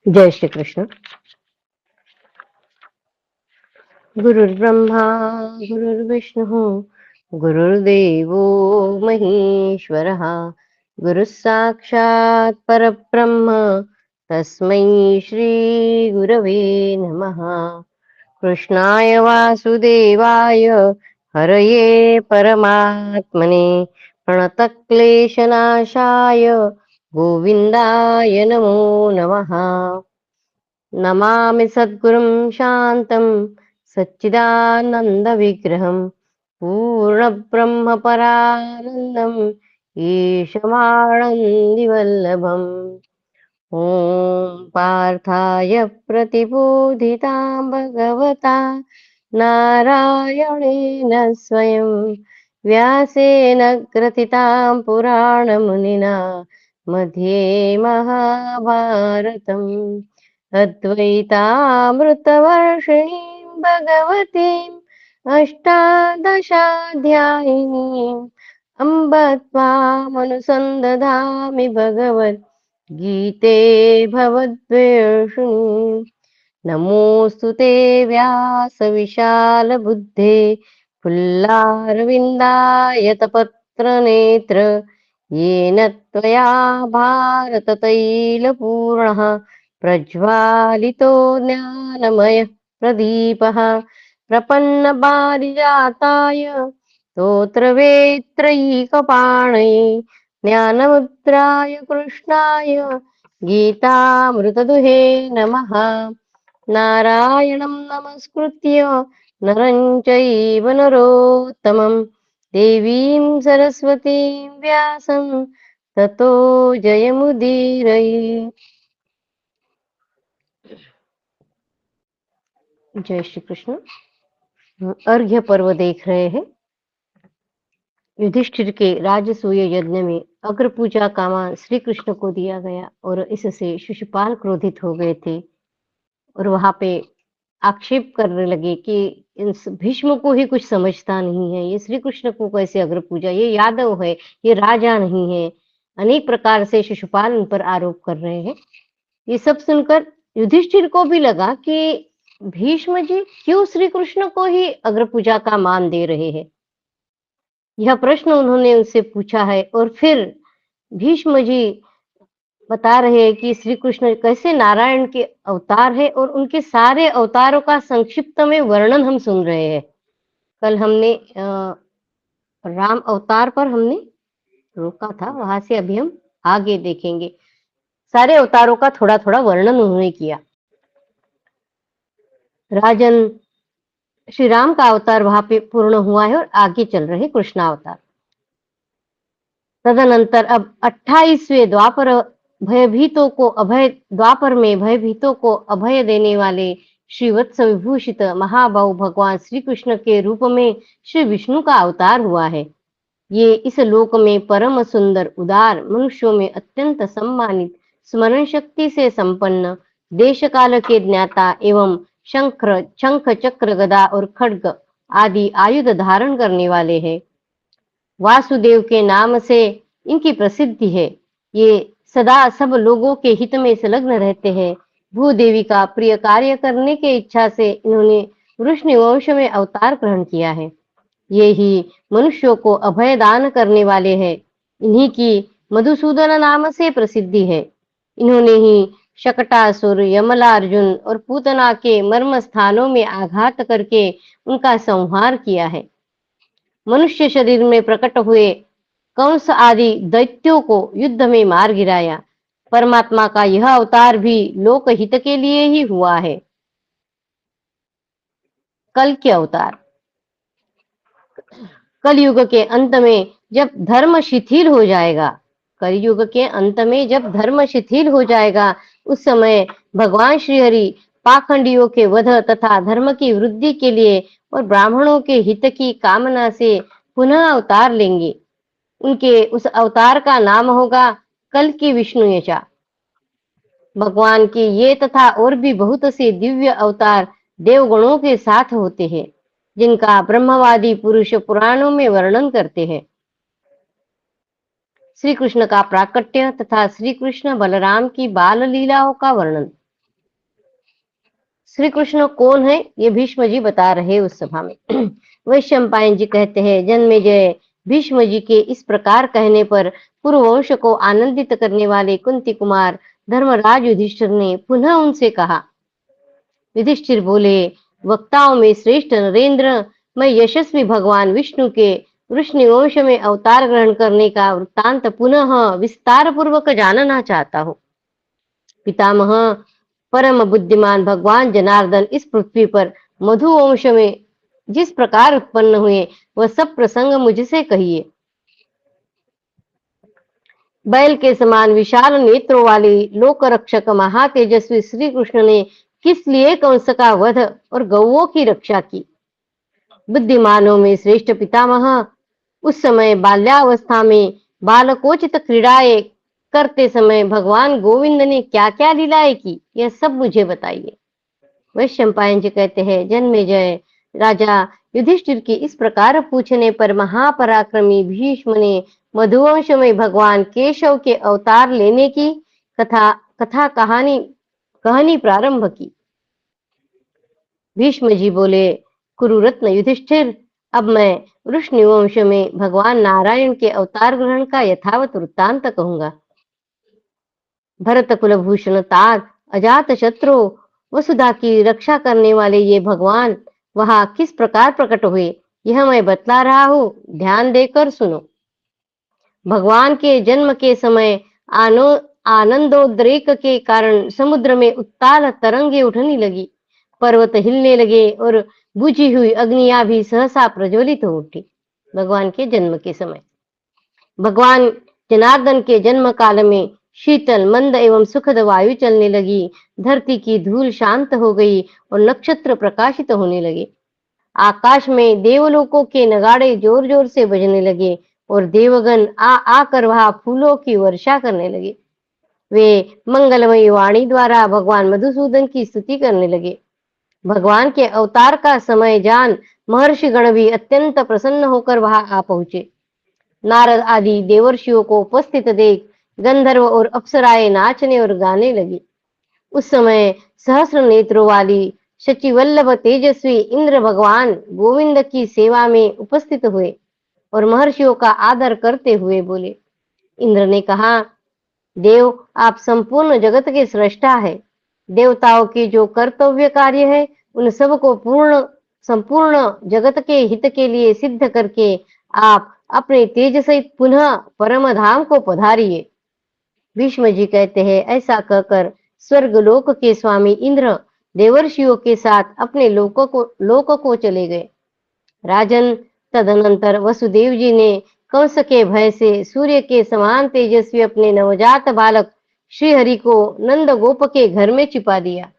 जय श्री कृष्ण। गुरुर्ब्रह्मा गुरुर्विष्णु गुरुर्देवो महेश्वरः। गुरुः साक्षात् परब्रह्म तस्मै श्री गुरवे नमः। कृष्णाय वासुदेवाय हरये परमात्मने प्रणतक्लेशनाशाय गोविन्दाय नमो नमः। नमामि सद्गुरुं शान्तं सच्चिदानन्दविग्रहं पूर्णब्रह्मपरानन्दम् ईशमानन्दिवल्लभम्। ॐ पार्थाय प्रतिबोधितां भगवता नारायणेन स्वयं व्यासेन ग्रथितां पुराणमुनिना मध्ये महाभारतम् अद्वैतामृतवर्षिणीं भगवतीम् अष्टादशाध्यायिनीम् अम्ब त्वामनुसन्दधामि भगवद्गीते भवद्वेषिणीम्। नमोऽस्तु ते व्यासविशालबुद्धे फुल्लारविन्दायतपत्रनेत्र येन त्वया भारततैलपूर्णः प्रज्वालितो ज्ञानमयः प्रदीपः प्रपन्नपारिजाताय स्तोत्रवेत्रैकपाणये ज्ञानमुद्राय कृष्णाय गीतामृतदुहे नमः। नारायणं नमस्कृत्य नरं चैव नरोत्तमं देवीं सरस्वतीं व्यासं ततो जयमुदीरये। जय श्री कृष्ण। अर्घ्य पर्व देख रहे हैं। युधिष्ठिर के राजसूय यज्ञ में अग्र पूजा का मान श्री कृष्ण को दिया गया और इससे शिशुपाल क्रोधित हो गए थे और वहां पे आक्षेप करने लगे कि इस भीष्म को ही कुछ समझता नहीं है, ये श्री कृष्ण को कैसे अग्र पूजा, ये यादव है, ये राजा नहीं है। अनेक प्रकार से शिशुपाल उन पर आरोप कर रहे हैं। ये सब सुनकर युधिष्ठिर को भी लगा कि भीष्म जी क्यों श्री कृष्ण को ही अग्र पूजा का मान दे रहे हैं। यह प्रश्न उन्होंने उनसे पूछा है और फिर भीष्म जी बता रहे हैं कि श्री कृष्ण कैसे नारायण के अवतार है और उनके सारे अवतारों का संक्षिप्त में वर्णन हम सुन रहे हैं। कल हमने राम अवतार पर हमने रोका था, वहां से अभी हम आगे देखेंगे। सारे अवतारों का थोड़ा थोड़ा वर्णन उन्होंने किया। राजन श्री राम का अवतार वहां पे पूर्ण हुआ है और आगे चल रहे कृष्णावतार। तदनंतर अब 28वें द्वापर में भयभीतों को अभय देने वाले श्री वत्स विभूषित महाबाहु भगवान श्री कृष्ण के रूप में श्री विष्णु का अवतार हुआ है। ये इस लोक में परम सुंदर उदार मनुष्यों में अत्यंत सम्मानित स्मरण शक्ति से संपन्न देश काल के ज्ञाता एवं शंख चक्र गदा और खड्ग आदि आयुध धारण करने वाले हैं। वासुदेव के नाम से इनकी प्रसिद्धि है। ये सदा सब लोगों के हित में संलग्न रहते हैं। भूदेवी का प्रिय कार्य करने की इच्छा से इन्होंने वृष्णि वंश में अवतार ग्रहण किया है। ये ही मनुष्यों को अभय दान करने वाले हैं। इन्हीं की मधुसूदन नाम से प्रसिद्धि है। इन्होंने ही शकटासुर, यमलार्जुन और पूतना के मर्म स्थानों में आघात करके उनका संहार किया है। मनुष्य शरीर में प्रकट हुए कंस आदि दैत्यों को युद्ध में मार गिराया। परमात्मा का यह अवतार भी लोक हित के लिए ही हुआ है। कल के अवतार कलयुग के अंत में जब धर्म शिथिल हो जाएगा, कलयुग के अंत में जब धर्म शिथिल हो जाएगा, उस समय भगवान श्री हरि पाखंडियों के वध तथा धर्म की वृद्धि के लिए और ब्राह्मणों के हित की कामना से पुनः अवतार लेंगे। उनके उस अवतार का नाम होगा कल की विष्णु यचा। भगवान के ये तथा और भी बहुत से दिव्य अवतार देवगणों के साथ होते हैं, जिनका ब्रह्मवादी पुरुष पुराणों में वर्णन करते हैं। श्री कृष्ण का प्राकट्य तथा श्री कृष्ण बलराम की बाल लीलाओं का वर्णन। श्री कृष्ण कौन है, ये भीष्म जी बता रहे उस सभा में। वैशंपायन जी कहते हैं, जन्मेजय भीष्म जी के इस प्रकार कहने पर कुरुवंश को आनंदित करने वाले कुंती कुमार धर्मराज युधिष्ठिर ने पुनः उनसे कहा। युधिष्ठिर बोले, वक्ताओं में श्रेष्ठ नरेंद्र, मैं यशस्वी भगवान विष्णु के वृष्णिवंश में अवतार ग्रहण करने का वृत्तांत पुनः विस्तार पूर्वक जानना चाहता हूँ। पितामह, परम बुद्धिमान भगवान जनार्दन इस पृथ्वी पर मधुवंश में जिस प्रकार उत्पन्न हुए, वह सब प्रसंग मुझसे कहिए। बैल के समान विशाल नेत्रों वाले लोक रक्षक महातेजस्वी श्री कृष्ण ने किस लिए कंस का वध और गौओं की रक्षा की? बुद्धिमानों में श्रेष्ठ पितामह, उस समय बाल्यावस्था में बालकोचित क्रीड़ाएं करते समय भगवान गोविंद ने क्या क्या लीलाएं की, यह सब मुझे बताइए। वैशंपायन जी कहते हैं, जन्मेजय, राजा युधिष्ठिर की इस प्रकार पूछने पर महापराक्रमी भीष्म ने मधुवंश में भगवान केशव के अवतार लेने की कथा कहानी प्रारंभ की। भीष्म जी बोले, कुरुरत्न युधिष्ठिर, अब मैं वृष्णिवंश में भगवान नारायण के अवतार ग्रहण का यथावत वृत्तांत कहूंगा। भरत कुलभूषण तात अजात शत्रु वसुधा की रक्षा करने वाले ये भगवान वहां किस प्रकार प्रकट हुए, यह मैं बतला रहा हूं, ध्यान देकर सुनो। भगवान के जन्म के समय आनंदोद्रेक के कारण समुद्र में उत्ताल तरंगे उठने लगी, पर्वत हिलने लगे और बुझी हुई अग्नियां भी सहसा प्रज्वलित हो उठी। भगवान के जन्म के समय भगवान जनार्दन के जन्म काल में शीतल मंद एवं सुखद वायु चलने लगी, धरती की धूल शांत हो गई और नक्षत्र प्रकाशित होने लगे। आकाश में देवलोकों के नगाड़े जोर जोर से बजने लगे और देवगण आकर वहां फूलों की वर्षा करने लगे। वे मंगलमयी वाणी द्वारा भगवान मधुसूदन की स्तुति करने लगे। भगवान के अवतार का समय जान महर्षि गण भी अत्यंत प्रसन्न होकर वहां आ पहुंचे। नारद आदि देवर्षियों को उपस्थित देख गंधर्व और अप्सराएं नाचने और गाने लगी। उस समय सहस्र नेत्रों वाली शचिवल्लभ तेजस्वी इंद्र भगवान गोविंद की सेवा में उपस्थित हुए और महर्षियों का आदर करते हुए बोले। इंद्र ने कहा, देव, आप संपूर्ण जगत के सृष्टा है। देवताओं के जो कर्तव्य कार्य है उन सब को संपूर्ण जगत के हित के लिए सिद्ध करके आप अपने तेज सहित पुनः परम धाम को पधारिए। भीष्म जी कहते हैं, ऐसा कहकर स्वर्गलोक के स्वामी इंद्र देवर्षियों के साथ अपने लोक को चले गए। राजन, तदनंतर वसुदेव जी ने कंस के भय से सूर्य के समान तेजस्वी अपने नवजात बालक श्रीहरि को नंद गोप के घर में छिपा दिया।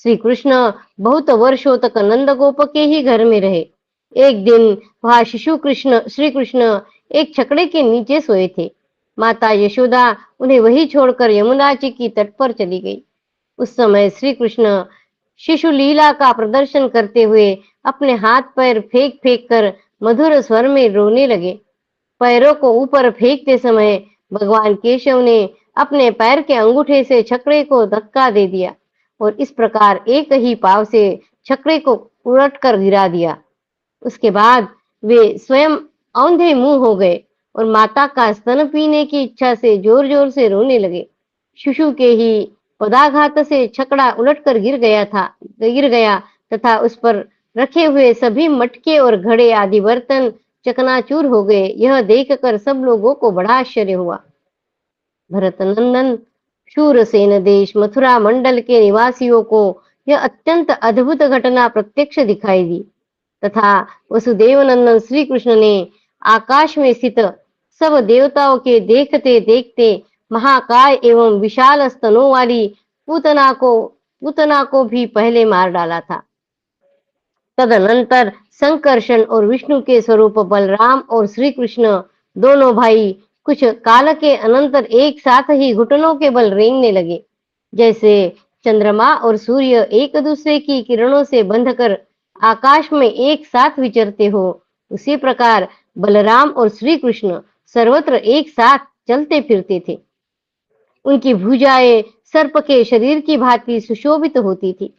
श्री कृष्ण बहुत वर्षों तक नंद गोप के ही घर में रहे। एक दिन वहां श्री कृष्ण एक छकड़े के नीचे सोए थे। माता यशोदा उन्हें वही छोड़कर यमुना जी की तट पर चली गई। उस समय श्री कृष्ण शिशु लीला का प्रदर्शन करते हुए अपने हाथ पैर फेंक फेंक कर मधुर स्वर में रोने लगे। पैरों को ऊपर फेंकते समय भगवान केशव ने अपने पैर के अंगूठे से छकड़े को धक्का दे दिया और इस प्रकार एक ही पाव से छकड़े को उलट कर गिरा दिया। उसके बाद वे स्वयं औंधे मुंह हो गए और माता का स्तन पीने की इच्छा से जोर जोर से रोने लगे। शिशु के ही पदाघात से छकड़ा उलटकर गिर गया तथा उस पर रखे हुए सभी मटके और घड़े आदि बर्तन चकनाचूर हो गए। यह देखकर सब लोगों को बड़ा आश्चर्य हुआ। भरत नंदन शूरसेन देश मथुरा मंडल के निवासियों को यह अत्यंत अद्भुत घटना प्रत्यक्ष दिखाई दी तथा वसुदेव नंदन श्री कृष्ण ने आकाश में स्थित सब देवताओं के देखते देखते महाकाय एवं विशाल स्तनों वाली पूतना को भी पहले मार डाला था। तदनंतर संकर्षण और विष्णु के स्वरूप बलराम और श्री कृष्ण दोनों भाई कुछ काल के अनंतर एक साथ ही घुटनों के बल रेंगने लगे। जैसे चंद्रमा और सूर्य एक दूसरे की किरणों से बंधकर आकाश में एक साथ विचरते हो, उसी प्रकार बलराम और श्री कृष्ण सर्वत्र एक साथ चलते फिरते थे। उनकी भुजाएं सर्प के शरीर की भांति सुशोभित होती थी।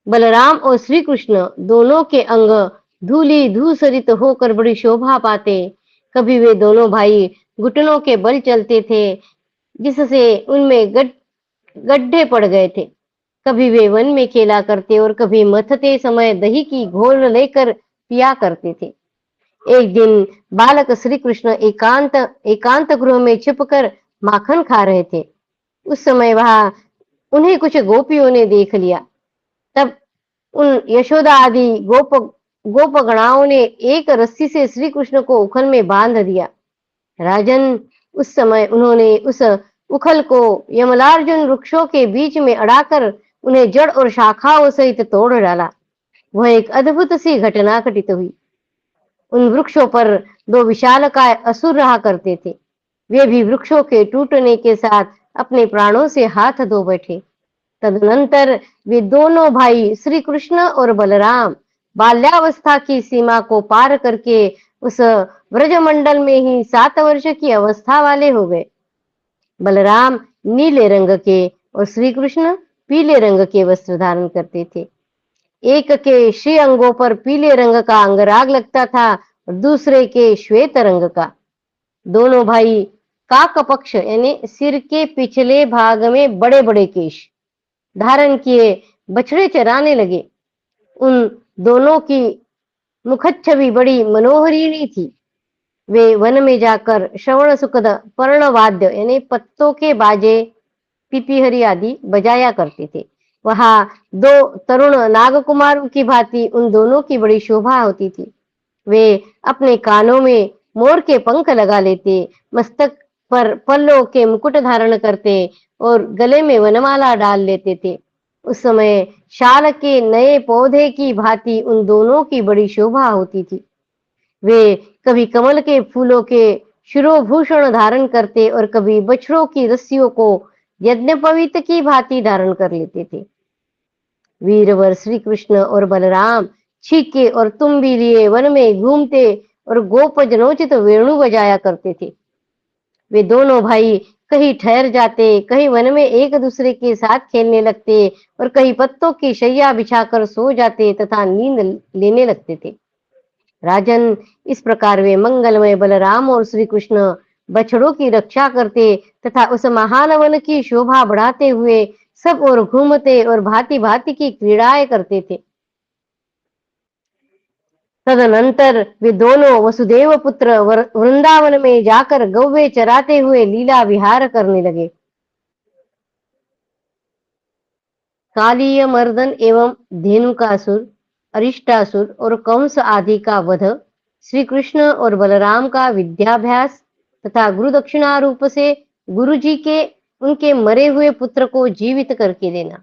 बलराम और श्री कृष्ण दोनों के अंग धूली धूसरित होकर बड़ी शोभा पाते। कभी वे दोनों भाई घुटनों के बल चलते थे, जिससे उनमें गड्ढे पड़ गए थे। कभी वे वन में खेला करते और कभी मथते समय दही की घोल लेकर पिया करते थे। एक दिन बालक श्री कृष्ण एकांत एकांत गृह में छिपकर माखन खा रहे थे। उस समय वहां उन्हें कुछ गोपियों ने देख लिया। तब उन यशोदा आदि गोपगणाओं ने एक रस्सी से श्री कृष्ण को उखल में बांध दिया। राजन, उस समय उन्होंने उस उखल को यमलार्जुन वृक्षों के बीच में अड़ाकर उन्हें जड़ और शाखाओं सहित तोड़ डाला। वह एक अद्भुत सी घटना घटित हुई। उन वृक्षों पर दो विशालकाय असुर रहा करते थे। वे भी वृक्षों के टूटने के साथ अपने प्राणों से हाथ धो बैठे। तदनंतर वे दोनों भाई श्री कृष्ण और बलराम बाल्यावस्था की सीमा को पार करके उस ब्रजमंडल में ही 7 वर्ष की अवस्था वाले हो गए। बलराम नीले रंग के और श्री कृष्ण पीले रंग के वस्त्र धारण करते थे। एक के श्री अंगों पर पीले रंग का अंगराग लगता था और दूसरे के श्वेत रंग का। दोनों भाई काक पक्ष यानी सिर के पिछले भाग में बड़े बड़े केश धारण किए बछड़े चराने लगे। उन दोनों की मुखच्छवि बड़ी मनोहरीणी थी। वे वन में जाकर श्रवण सुखद पर्णवाद्य यानी पत्तों के बाजे, पिपीहरी आदि बजाया करते थे। वहां 2 तरुण नागकुमारों की भांति उन दोनों की बड़ी शोभा होती थी। वे अपने कानों में मोर के पंख लगा लेते, मस्तक पर पल्लों के मुकुट धारण करते और गले में वनमाला डाल लेते थे। उस समय शाल के नए पौधे की भांति उन दोनों की बड़ी शोभा होती थी। वे कभी कमल के फूलों के शिरोभूषण धारण करते और कभी बछड़ों की रस्सियों को यज्ञोपवीत की भांति धारण कर लेते थे। वीरवर श्री कृष्ण और बलराम छीके और तुम्बी लिए वन में घूमते और गोपजनोचित वेणु बजाया करते थे। वे दोनों भाई कहीं ठहर जाते, कहीं वन में एक दूसरे के साथ खेलने लगते और कहीं पत्तों की शैया बिछाकर सो जाते तथा नींद लेने लगते थे। राजन, इस प्रकार वे मंगलमय बलराम और श्री कृष्ण बछड़ों की रक्षा करते तथा उस महान वन की शोभा बढ़ाते हुए सब ओर घूमते और भांति भांति की क्रीड़ाएं करते थे। तदनंतर वे दोनों वसुदेव पुत्र वृंदावन में जाकर गौवे चराते हुए लीला विहार करने लगे। कालीय मर्दन एवं धेनुकासुर, अरिष्टासुर और कंस आदि का वध, श्री कृष्ण और बलराम का विद्याभ्यास तथा गुरु दक्षिणा रूप से गुरु जी के उनके मरे हुए पुत्र को जीवित करके देना।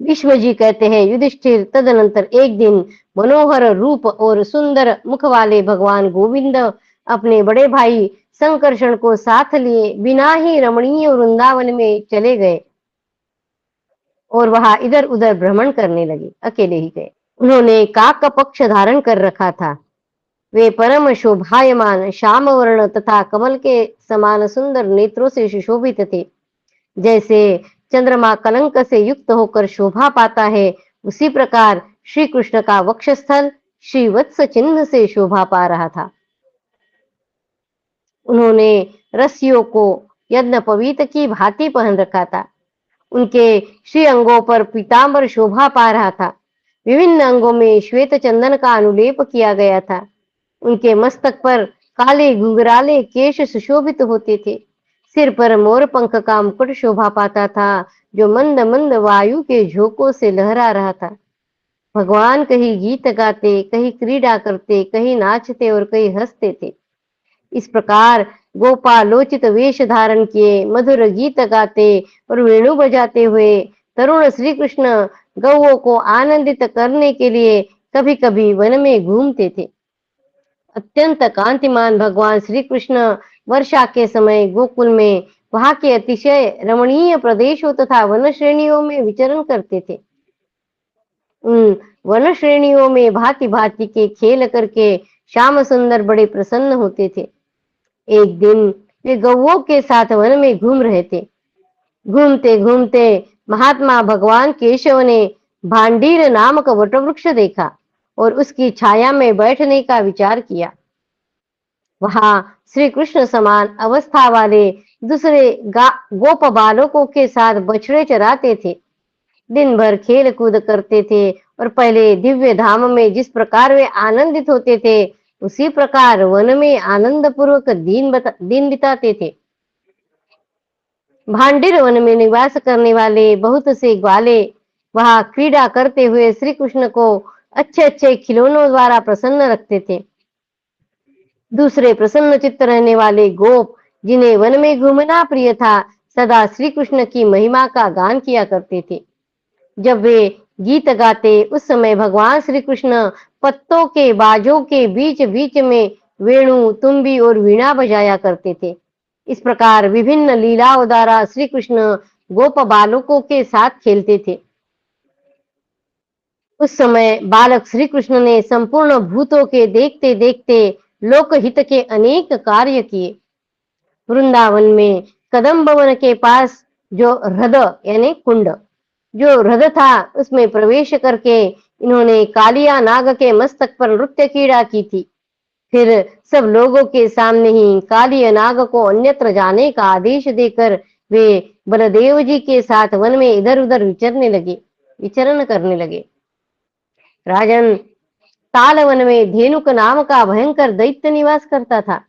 भीष्म जी कहते हैं, युधिष्ठिर, तदनंतर एक दिन मनोहर रूप और सुंदर मुख वाले भगवान गोविंद अपने बड़े भाई संकर्षण को साथ लिए बिना ही रमणीय वृंदावन में चले गए और वहां इधर उधर भ्रमण करने लगे। अकेले ही गए। उन्होंने काक का पक्ष धारण कर रखा था। वे परम शोभायमान श्याम वर्ण तथा कमल के समान सुंदर नेत्रों से सुशोभित थे। जैसे चंद्रमा कलंक से युक्त होकर शोभा पाता है, उसी प्रकार श्री कृष्ण का वक्षस्थल श्री वत्स चिन्ह से शोभा पा रहा था। उन्होंने रस्सियों को यज्ञोपवीत की भांति पहन रखा था। उनके श्री अंगों पर पीतांबर शोभा पा रहा था। विभिन्न अंगों में श्वेत चंदन का अनुलेप किया गया था। उनके मस्तक पर काले घुंघराले केश सुशोभित होते थे। सिर पर मोर पंख का मुकुट शोभा पाता था, जो मंद मंद वायु के झोंकों से लहरा रहा था। भगवान कहीं गीत गाते, कहीं क्रीड़ा करते, कहीं नाचते और कहीं हंसते थे। इस प्रकार गोपालोचित वेश धारण किए, मधुर गीत गाते और वेणु बजाते हुए तरुण श्री कृष्ण गौओं को आनंदित करने के लिए कभी कभी वन में घूमते थे। अत्यंत कांतिमान भगवान श्री कृष्ण वर्षा के समय गोकुल में वहां के अतिशय रमणीय प्रदेशों तथा वन श्रेणियों में विचरण करते थे। उन वन श्रेणियों में भांति भांति के खेल करके श्याम सुंदर बड़े प्रसन्न होते थे। एक दिन वे गौओं के साथ वन में घूम रहे थे। घूमते घूमते महात्मा भगवान केशव ने भांडीर नामक वटवृक्ष देखा और उसकी छाया में बैठने का विचार किया। वहां श्री कृष्ण समान अवस्था वाले दूसरे गोप बालकों के साथ बछड़े चराते थे। दिन भर खेल कूद करते थे और पहले दिव्य धाम में जिस प्रकार वे आनंदित होते थे उसी प्रकार वन में आनंद पूर्वक दिन बिताते थे। भांडिर वन में निवास करने वाले बहुत से ग्वाले वहां क्रीड़ा करते हुए श्री कृष्ण को अच्छे अच्छे खिलौनों द्वारा प्रसन्न रखते थे। दूसरे प्रसन्न चित्त रहने वाले गोप जिन्हें वन में घूमना प्रिय था सदा श्री कृष्ण की महिमा का गान किया करते थे। जब वे गीत गाते उस समय भगवान श्री कृष्ण पत्तों के बाजों के बीच बीच में वेणु, तुम्बी और वीणा बजाया करते थे। इस प्रकार विभिन्न लीलाओं द्वारा श्री कृष्ण गोप बालकों के साथ खेलते थे। उस समय बालक श्री कृष्ण ने संपूर्ण भूतों के देखते देखते लोकहित के अनेक कार्य किए। वृंदावन में कदम वन के पास जो हृद यानी कुंड जो हृद था उसमें प्रवेश करके इन्होंने कालिया नाग के मस्तक पर नृत्य क्रीड़ा की थी। फिर सब लोगों के सामने ही कालिया नाग को अन्यत्र जाने का आदेश देकर वे बलदेव जी के साथ वन में इधर उधर विचरण करने लगे। राजन, तालवन में धेनुक नाम का भयंकर दैत्य निवास करता था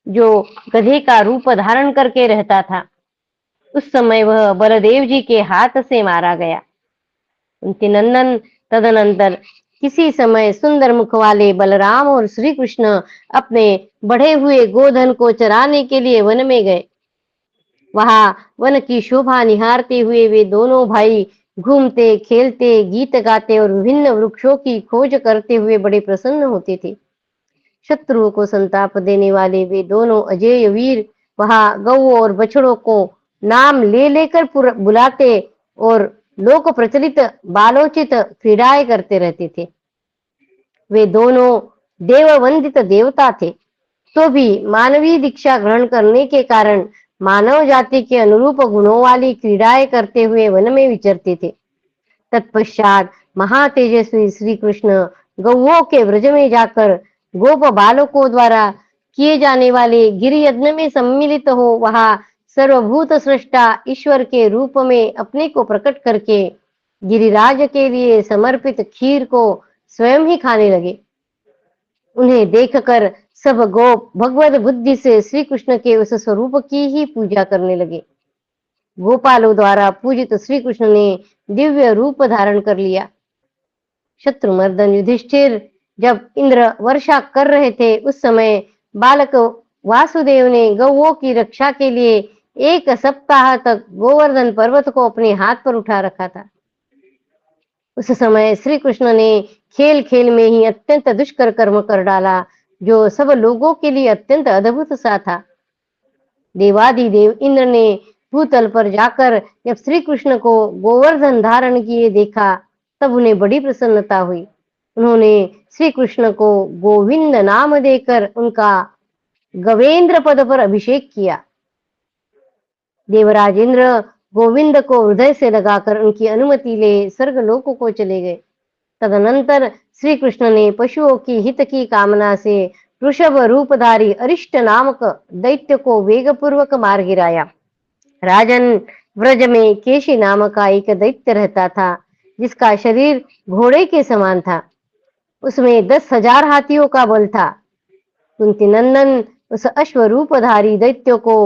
जो गधे का रूप धारण करके रहता था। उस समय वह बलदेव जी के हाथ से मारा गया। उनके नंदन तदनंतर किसी समय सुंदर मुख वाले बलराम और श्री कृष्ण अपने बढ़े हुए गोधन को चराने के लिए वन में गए। वहां वन की शोभा निहारते हुए वे दोनों भाई घूमते खेलते गीत गाते और विभिन्न वृक्षों की खोज करते हुए बड़े प्रसन्न होते थे। शत्रुओं को संताप देने वाले वे दोनों अजेय वीर वहां गऊ और बछड़ों को नाम ले लेकर बुलाते और लोक प्रचलित बालोचित क्रीड़ाएं करते रहते थे। वे दोनों देव वंदित देवता थे, तो भी मानवीय दीक्षा ग्रहण करने के कारण मानव जाति के अनुरूप गुणों वाली क्रीड़ाएं करते हुए वन में विचरते थे। तत्पश्चात महातेजस्वी श्री कृष्ण गौओं के व्रज में जाकर गोप बालकों द्वारा किए जाने वाले गिरि यज्ञ में सम्मिलित हो वहां सर्वभूत सृष्टा ईश्वर के रूप में अपने को प्रकट करके गिरिराज के लिए समर्पित खीर को स्वयं ही खाने लगे। उन्हें देखकर सब गोप भगवत बुद्धि से श्री कृष्ण के उस स्वरूप की ही पूजा करने लगे। गोपालों द्वारा पूजित श्री कृष्ण ने दिव्य रूप धारण कर लिया। शत्रुमर्दन युधिष्ठिर जब इंद्र वर्षा कर रहे थे उस समय बालक वासुदेव ने गौओं की रक्षा के लिए 1 सप्ताह तक गोवर्धन पर्वत को अपने हाथ पर उठा रखा था। उस समय श्री कृष्ण ने खेल खेल में ही अत्यंत दुष्कर कर्म कर डाला जो सब लोगों के लिए अत्यंत अद्भुत सा था। देवादिदेव इंद्र ने भूतल पर जाकर जब श्री कृष्ण को गोवर्धन धारण किए देखा तब उन्हें बड़ी प्रसन्नता हुई। उन्होंने श्री कृष्ण को गोविंद नाम देकर उनका गवेंद्र पद पर अभिषेक किया। देवराज इंद्र गोविंद को हृदय से लगाकर उनकी अनुमति ले स्वर्ग लोक को चले गए। तदनंतर श्री कृष्ण ने पशुओं की हित की कामना से वृषभ रूपधारी अरिष्ट नामक दैत्य को वेग पूर्वक मार गिराया। राजन, व्रज में केशी नामक का एक दैत्य रहता था जिसका शरीर घोड़े के समान था। उसमें 10,000 हाथियों का बल था। कुंती नंदन उस अश्वरूपधारी दैत्य को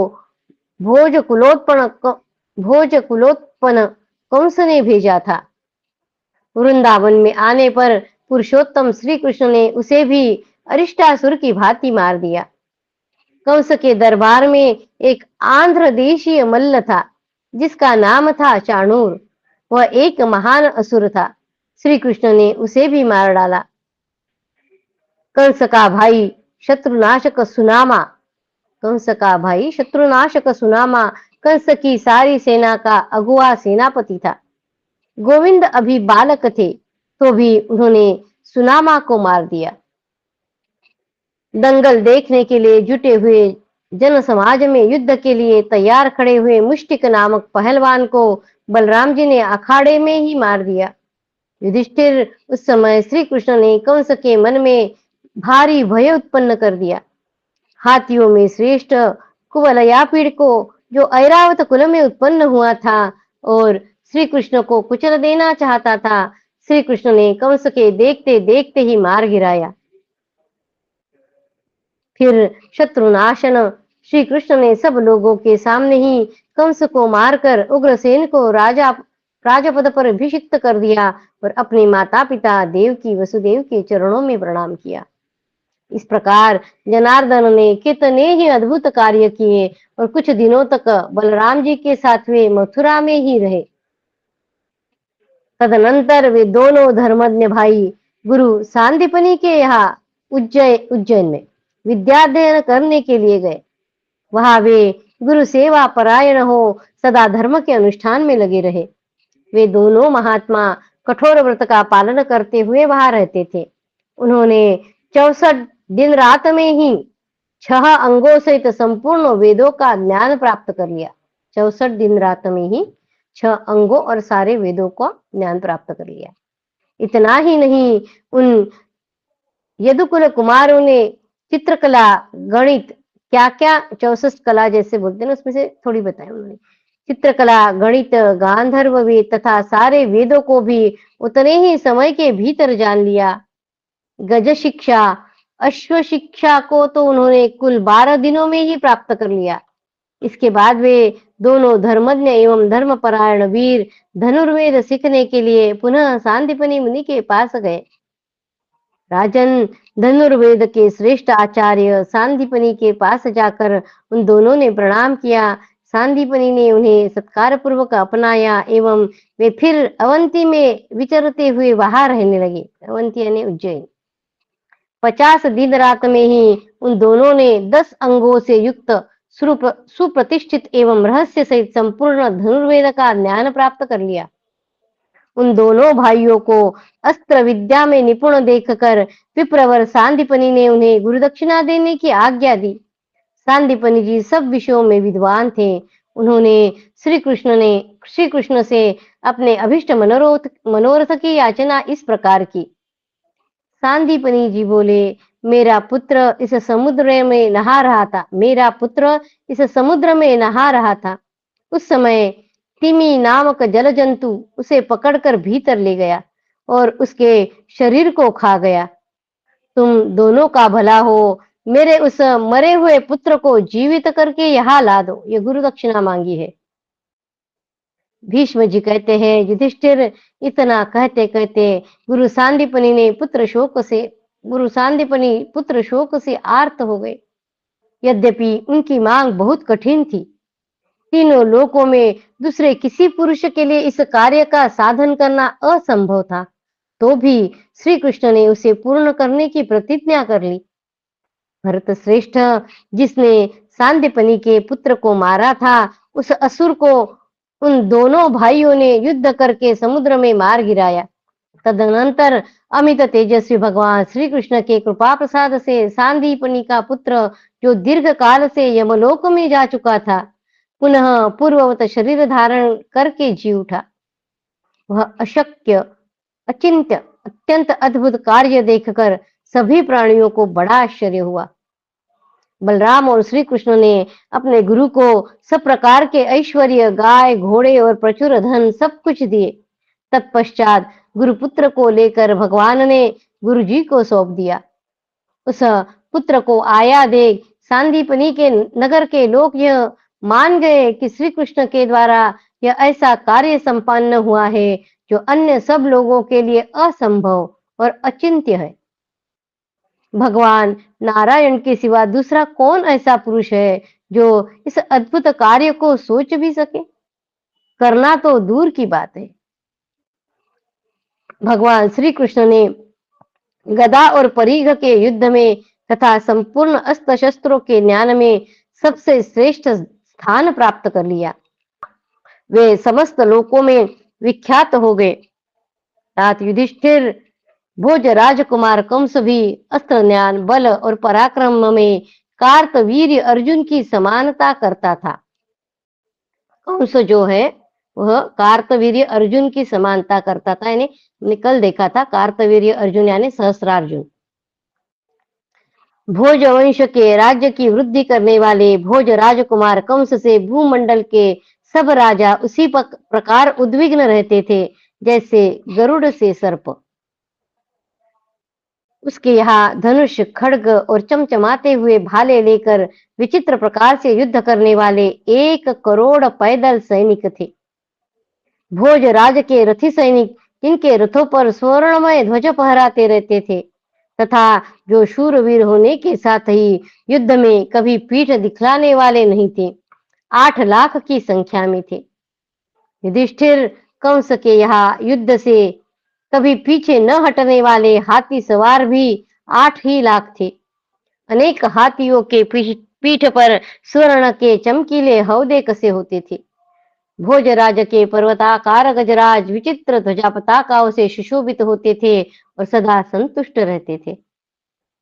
भोज कुलोत्पन्न कंस ने भेजा था। वृंदावन में आने पर पुरुषोत्तम श्री कृष्ण ने उसे भी अरिष्टासुर की भांति मार दिया। कंस के दरबार में एक आंध्र देशीय मल्ल था जिसका नाम था चाणूर। वह एक महान असुर था। श्री कृष्ण ने उसे भी मार डाला। कंस का भाई शत्रुनाशक सुनामा कंस की सारी सेना का अगुआ सेनापति था। गोविंद अभी बालक थे तो भी उन्होंने सुनामा को मार दिया। दंगल देखने के लिए जुटे हुए जन समाज में युद्ध के लिए तैयार खड़े हुए मुष्टिक नामक पहलवान को बलराम जी ने अखाड़े में ही मार दिया। युधिष्ठिर उस समय श्री कृष्ण ने कंस के मन में भारी भय उत्पन्न कर दिया। हाथियों में श्रेष्ठ कुवलयापीड़ को जो ऐरावत कुल में उत्पन्न हुआ था और श्री कृष्ण को कुचल देना चाहता था, श्री कृष्ण ने कंस के देखते देखते ही मार गिराया। फिर शत्रुनाशन श्री कृष्ण ने सब लोगों के सामने ही कंस को मारकर उग्रसेन को राजपद पर अभिषिक्त कर दिया और अपने माता पिता देवकी वसुदेव के चरणों में प्रणाम किया। इस प्रकार जनार्दन ने कितने ही अद्भुत कार्य किए और कुछ दिनों तक बलराम जी के साथ वे मथुरा में ही रहे। तदनंतर वे दोनों धर्मज्ञ भाई गुरु सांदीपनि के यहाँ उज्जैन में विद्याध्ययन करने के लिए गए। वहां वे गुरु सेवा परायण हो सदा धर्म के अनुष्ठान में लगे रहे। वे दोनों महात्मा कठोर व्रत का पालन करते हुए वहां रहते थे। उन्होंने 64 दिन रात में ही 6 अंगों सहित संपूर्ण वेदों का ज्ञान प्राप्त कर लिया। 64 दिन रात में ही 6 अंगों और सारे वेदों का ज्ञान प्राप्त कर लिया। इतना ही नहीं, उन यदुकुल कुमारों ने चित्रकला, गणित, क्या क्या 64 कला जैसे बोलते हैं ना, उसमें से थोड़ी बताई उन्होंने। चित्रकला, गणित, गांधर्व वेद तथा सारे वेदों को भी उतने ही समय के भीतर जान लिया। गज शिक्षा, अश्व शिक्षा को तो उन्होंने कुल 12 दिनों में ही प्राप्त कर लिया। इसके बाद वे दोनों धर्मज्ञ एवं धर्मपरायण वीर धनुर्वेद सीखने के लिए पुनः सांदीपनि मुनि के पास गए। राजन, धनुर्वेद के श्रेष्ठ आचार्य सांदीपनि के पास जाकर उन दोनों ने प्रणाम किया। सांदीपनि ने उन्हें सत्कार पूर्वक अपनाया एवं वे फिर अवंती में विचरते हुए वहां रहने लगे। अवंती यानी उज्जैन। 50 दिन रात में ही उन दोनों ने 10 अंगों से युक्त सुप्रतिष्ठित एवं रहस्य सहित संपूर्ण धनुर्वेद का ज्ञान प्राप्त कर लिया। उन दोनों भाइयों को अस्त्र विद्या में निपुण देखकर विप्रवर सांदीपनि ने उन्हें गुरुदक्षिणा देने की आज्ञा दी। सांदीपनि जी सब विषयों में विद्वान थे। उन्होंने श्री कृष्ण से अपने अभिष्ट मनोरथ की याचना इस प्रकार की। सांदीपनि जी बोले, मेरा पुत्र इस समुद्र में नहा रहा था। उस समय तिमी नामक जल जंतु उसे पकड़कर भीतर ले गया और उसके शरीर को खा गया। तुम दोनों का भला हो, मेरे उस मरे हुए पुत्र को जीवित करके यहाँ ला दो। ये गुरु दक्षिणा मांगी है। भीष्म जी कहते हैं, युधिष्ठिर इतना कहते कहते गुरु सांदीपनि पुत्र शोक से आर्त हो गए। यद्यपि उनकी मांग बहुत कठिन थी। तीनों लोकों में दूसरे किसी पुरुष के लिए इस कार्य का साधन करना असंभव था, तो भी श्री कृष्ण ने उसे पूर्ण करने की प्रतिज्ञा कर ली। भरत श्रेष्ठ, जिसने सांदीपनि के पुत्र को मारा था, उस असुर को उन दोनों भाइयों ने युद्ध करके समुद्र में मार गिराया। तदनंतर अमित तेजस्वी भगवान श्री कृष्ण के कृपा प्रसाद से सांदीपनि का पुत्र, जो दीर्घ काल से यमलोक में जा चुका था, पुनः पूर्ववत शरीर धारण करके जी उठा। वह अशक्य, अचिंत्य, अत्यंत अद्भुत कार्य देखकर सभी प्राणियों को बड़ा आश्चर्य हुआ। बलराम और श्री कृष्ण ने अपने गुरु को सब प्रकार के ऐश्वर्य, गाय, घोड़े और प्रचुर धन सब कुछ दिए। तत्पश्चात गुरुपुत्र को लेकर भगवान ने गुरु जी को सौंप दिया। उस पुत्र को आया देख सांदीपनि के नगर के लोग यह मान गए कि श्री कृष्ण के द्वारा यह ऐसा कार्य संपन्न हुआ है जो अन्य सब लोगों के लिए असंभव और अचिंत्य है। भगवान नारायण के सिवा दूसरा कौन ऐसा पुरुष है जो इस अद्भुत कार्य को सोच भी सके? करना तो दूर की बात है। भगवान श्री कृष्ण ने गदा और परिघ के युद्ध में तथा संपूर्ण अस्त्र शस्त्रों के ज्ञान में सबसे श्रेष्ठ स्थान प्राप्त कर लिया। वे समस्त लोकों में विख्यात हो गए। तात युधिष्ठिर, भोज राजकुमार कंस भी अस्त्र ज्ञान, बल और पराक्रम में कार्तवीर्य अर्जुन की समानता करता था। कंस जो है वह कार्तवीर्य अर्जुन की समानता करता था, यानी हमने कल देखा था कार्तवीर्य अर्जुन यानी सहस्त्रार्जुन। भोज वंश के राज्य की वृद्धि करने वाले भोज राजकुमार कंस से भूमंडल के सब राजा उसी प्रकार उद्विग्न रहते थे जैसे गरुड़ से सर्प। उसके यहाँ धनुष, खड्ग और चमचमाते हुए भाले लेकर विचित्र प्रकार से युद्ध करने वाले 1 करोड़ पैदल सैनिक थे। भोज राज के रथी सैनिक इनके रथों पर स्वर्णमय ध्वज फहराते रहते थे तथा जो शूरवीर होने के साथ ही युद्ध में कभी पीठ दिखलाने वाले नहीं थे, 8 लाख की संख्या में थे। युधिष्ठिर कंस के यहाँ युद्ध से कभी पीछे न हटने वाले हाथी सवार भी 8 ही लाख थे। अनेक हाथियों के पीठ पर स्वर्ण के चमकीले हौदे कसे होते थे। भोजराज के पर्वताकार गजराज विचित्र ध्वजा पताकाओं से सुशोभित होते थे और सदा संतुष्ट रहते थे।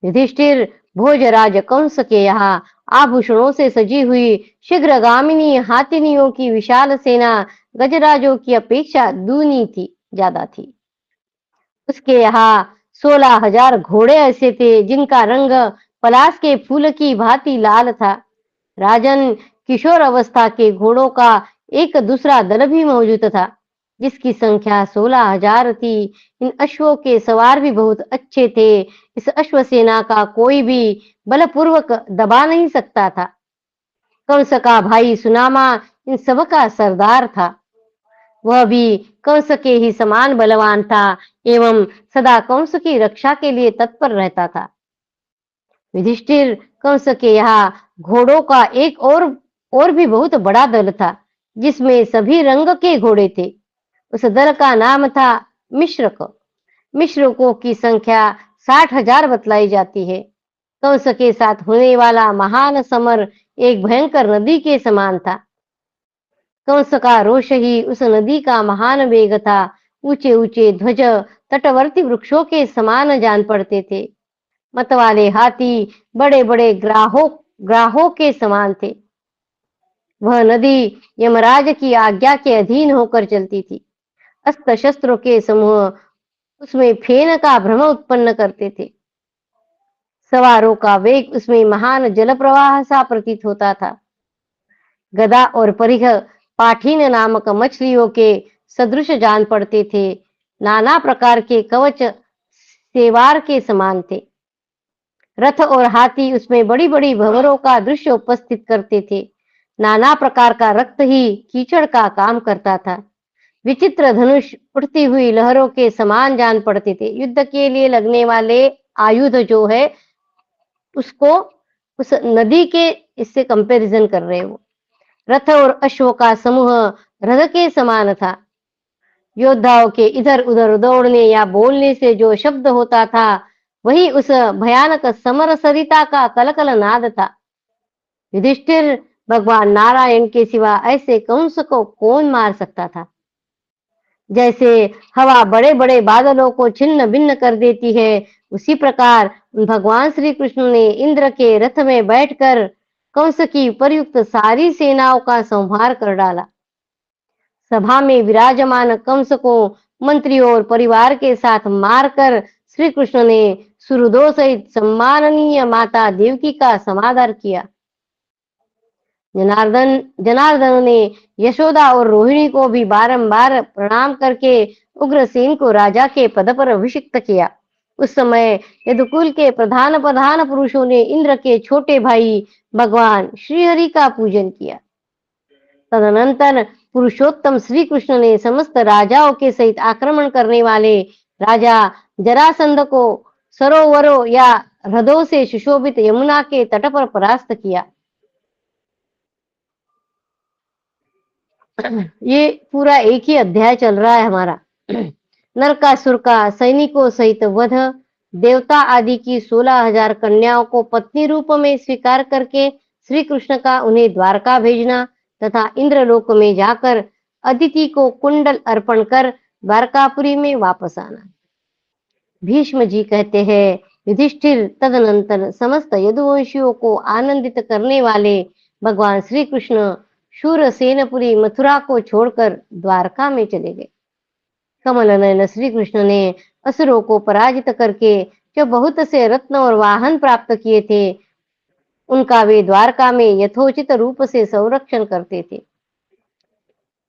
युधिष्ठिर भोजराज कंस के यहाँ आभूषणों से सजी हुई शीघ्रगामिनी हाथिनियों की विशाल सेना गजराजों की अपेक्षा दूनी थी, ज्यादा थी। उसके यहाँ 16,000 घोड़े ऐसे थे जिनका रंग पलाश के फूल की भांति लाल था। राजन, किशोर अवस्था के घोड़ों का एक दूसरा दल भी मौजूद था जिसकी संख्या 16,000 थी। इन अश्वों के सवार भी बहुत अच्छे थे। इस अश्व सेना का कोई भी बलपूर्वक दबा नहीं सकता था। कंस का भाई सुनामा इन सब का सरदार था। वह भी कंस के ही समान बलवान था एवं सदा कंस की रक्षा के लिए तत्पर रहता था। युधिष्ठिर कंस के यहाँ घोड़ों का एक और भी बहुत बड़ा दल था जिसमें सभी रंग के घोड़े थे। उस दल का नाम था मिश्रक। मिश्रकों की संख्या 60,000 बतलाई जाती है। कंस के साथ होने वाला महान समर एक भयंकर नदी के समान था। कंस का रोष ही उस नदी का महान वेग था। ऊंचे ऊंचे ध्वज तटवर्ती वृक्षों के समान जान पड़ते थे। मतवाले हाथी बड़े बड़े ग्राहों के समान थे। वह नदी यमराज की आज्ञा के अधीन होकर चलती थी। अस्त्र शस्त्रों के समूह उसमें फेन का भ्रम उत्पन्न करते थे। सवारों का वेग उसमें महान जल प्रवाह सा प्रतीत होता था। गदा और परिघ पाठीन नामक मछलियों के सदृश जान पड़ते थे। नाना प्रकार के कवच सेवार के समान थे। रथ और हाथी उसमें बड़ी बड़ी भंवरों का दृश्य उपस्थित करते थे। नाना प्रकार का रक्त ही कीचड़ का काम करता था। विचित्र धनुष उठती हुई लहरों के समान जान पड़ते थे। युद्ध के लिए लगने वाले आयुध जो है उसको उस नदी के इससे कंपैरिजन कर रहे हो। रथ और अश्व का समूह रथ के समान था। योद्धाओं के इधर उधर दौड़ने या बोलने से जो शब्द होता था वही उस भयानक समर सरिता का कलकल नाद था। युधिष्ठिर, भगवान नारायण के सिवा ऐसे कंस को कौन मार सकता था? जैसे हवा बड़े बड़े बादलों को छिन्न भिन्न कर देती है, उसी प्रकार भगवान श्री कृष्ण ने इंद्र के रथ में बैठकर कंस की उपयुक्त सारी सेनाओं का संहार कर डाला। सभा में विराजमान कंस को मंत्रियों और परिवार के साथ मारकर श्री कृष्ण ने सुहृदों सहित सम्माननीय माता देवकी का समादर किया। जनार्दन ने यशोदा और रोहिणी को भी बारंबार प्रणाम करके उग्रसेन को राजा के पद पर अभिषिक्त किया। उस समय यदुकुल के प्रधान पुरुषों ने इंद्र के छोटे भाई भगवान श्रीहरि का पूजन किया। तदनंतर पुरुषोत्तम श्री कृष्ण ने समस्त राजाओं के सहित आक्रमण करने वाले राजा जरासंध को सरोवरों या हृदों से सुशोभित यमुना के तट पर परास्त किया। ये पूरा एक ही अध्याय चल रहा है हमारा। नरकासुर का सैनिकों सहित वध, देवता आदि की 16,000 कन्याओं को पत्नी रूप में स्वीकार करके श्री कृष्ण का उन्हें द्वारका भेजना तथा इंद्रलोक में जाकर अदिति को कुंडल अर्पण कर द्वारकापुरी में वापस आना। भीष्म जी कहते हैं, युधिष्ठिर तदनंतर समस्त यदुवंशियों को आनंदित करने वाले भगवान श्री कृष्ण शूरसेनपुरी मथुरा को छोड़कर द्वारका में चले गए। कमल नयन श्री कृष्ण ने असुरों को पराजित करके जो बहुत से रत्न और वाहन प्राप्त किए थे, उनका वे द्वारका में यथोचित रूप से संरक्षण करते थे।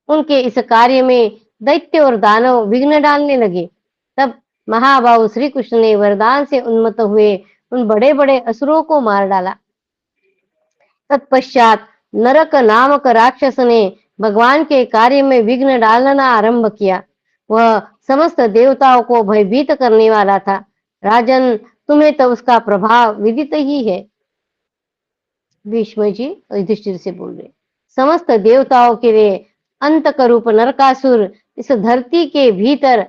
उनके इस कार्य में दैत्य और दानव विघ्न डालने लगे। तब महाबाहु श्री कृष्ण ने वरदान से उन्मत्त हुए उन बड़े बड़े असुरों को मार डाला। तत्पश्चात नरक नामक राक्षस ने भगवान के कार्य में विघ्न डालना आरंभ किया। वह समस्त देवताओं को भयभीत करने वाला था। राजन, तुम्हें तो उसका प्रभाव विदित ही है। भीष्म जी युधिष्ठिर से बोल रहे, समस्त देवताओं के लिए अंतक रूप नरकासुर इस धरती के भीतर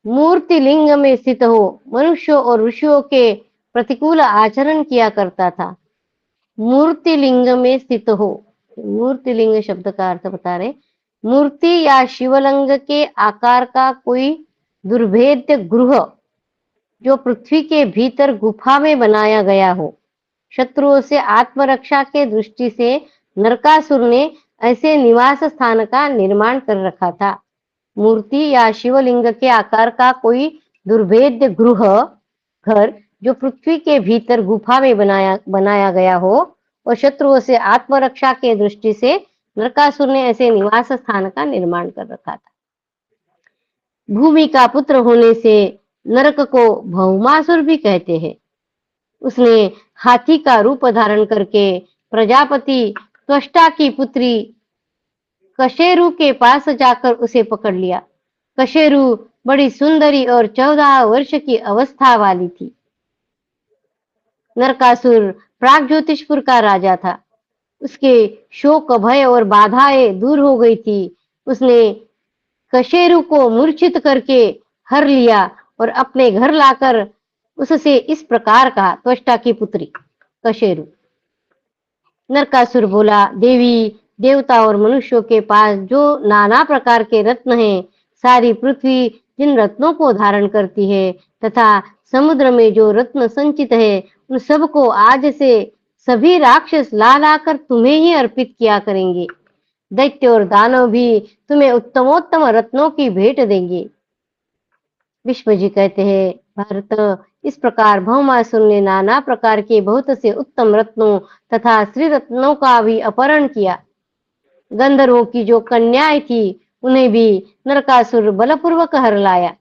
मूर्ति लिंग में स्थित हो मनुष्यों और ऋषियों के प्रतिकूल आचरण किया करता था। मूर्ति लिंग में स्थित हो, मूर्ति लिंग शब्द का अर्थ बता रहे, मूर्ति या शिवलिंग के आकार का कोई दुर्भेद्य गृह जो पृथ्वी के भीतर गुफा में बनाया गया हो। शत्रुओं से आत्मरक्षा के दृष्टि से नरकासुर ने ऐसे निवास स्थान का निर्माण कर रखा था। मूर्ति या शिवलिंग के आकार का कोई दुर्भेद्य गृह घर जो पृथ्वी के भीतर गुफा में बनाया गया हो और शत्रुओं से आत्मरक्षा के दृष्टि से नरकासुर ने ऐसे निवास स्थान का निर्माण कर रखा था। भूमि का पुत्र होने से नरक को भौमासुर भी कहते हैं। उसने हाथी का रूप धारण करके प्रजापति त्वष्टा की पुत्री कशेरु के पास जाकर उसे पकड़ लिया। कशेरु बड़ी सुंदरी और 14 वर्ष की अवस्था वाली थी। नरकासुर प्राग ज्योतिषपुर का राजा था। उसके शोक भय और बाधाएं दूर हो गई थी। उसने कशेरु को मूर्छित करके हर लिया और अपने घर लाकर उससे इस प्रकार कहा, त्वष्टा की पुत्री कशेरु। नरकासुर बोला, देवी, देवता और मनुष्यों के पास जो नाना प्रकार के रत्न हैं, सारी पृथ्वी जिन रत्नों को धारण करती है तथा समुद्र में जो रत्न संचित है, उन सबको आज से सभी राक्षस ला लाकर तुम्हें ही अर्पित किया करेंगे। दैत्य और दानव भी तुम्हें उत्तमोत्तम रत्नों की भेंट देंगे। विष्णु जी कहते हैं, भारत, इस प्रकार भौमासुर ने नाना प्रकार के बहुत से उत्तम रत्नों तथा श्री रत्नों का भी अपहरण किया। गंधर्वों की जो कन्याएं थी उन्हें भी नरकासुर बलपूर्वक हर लाया।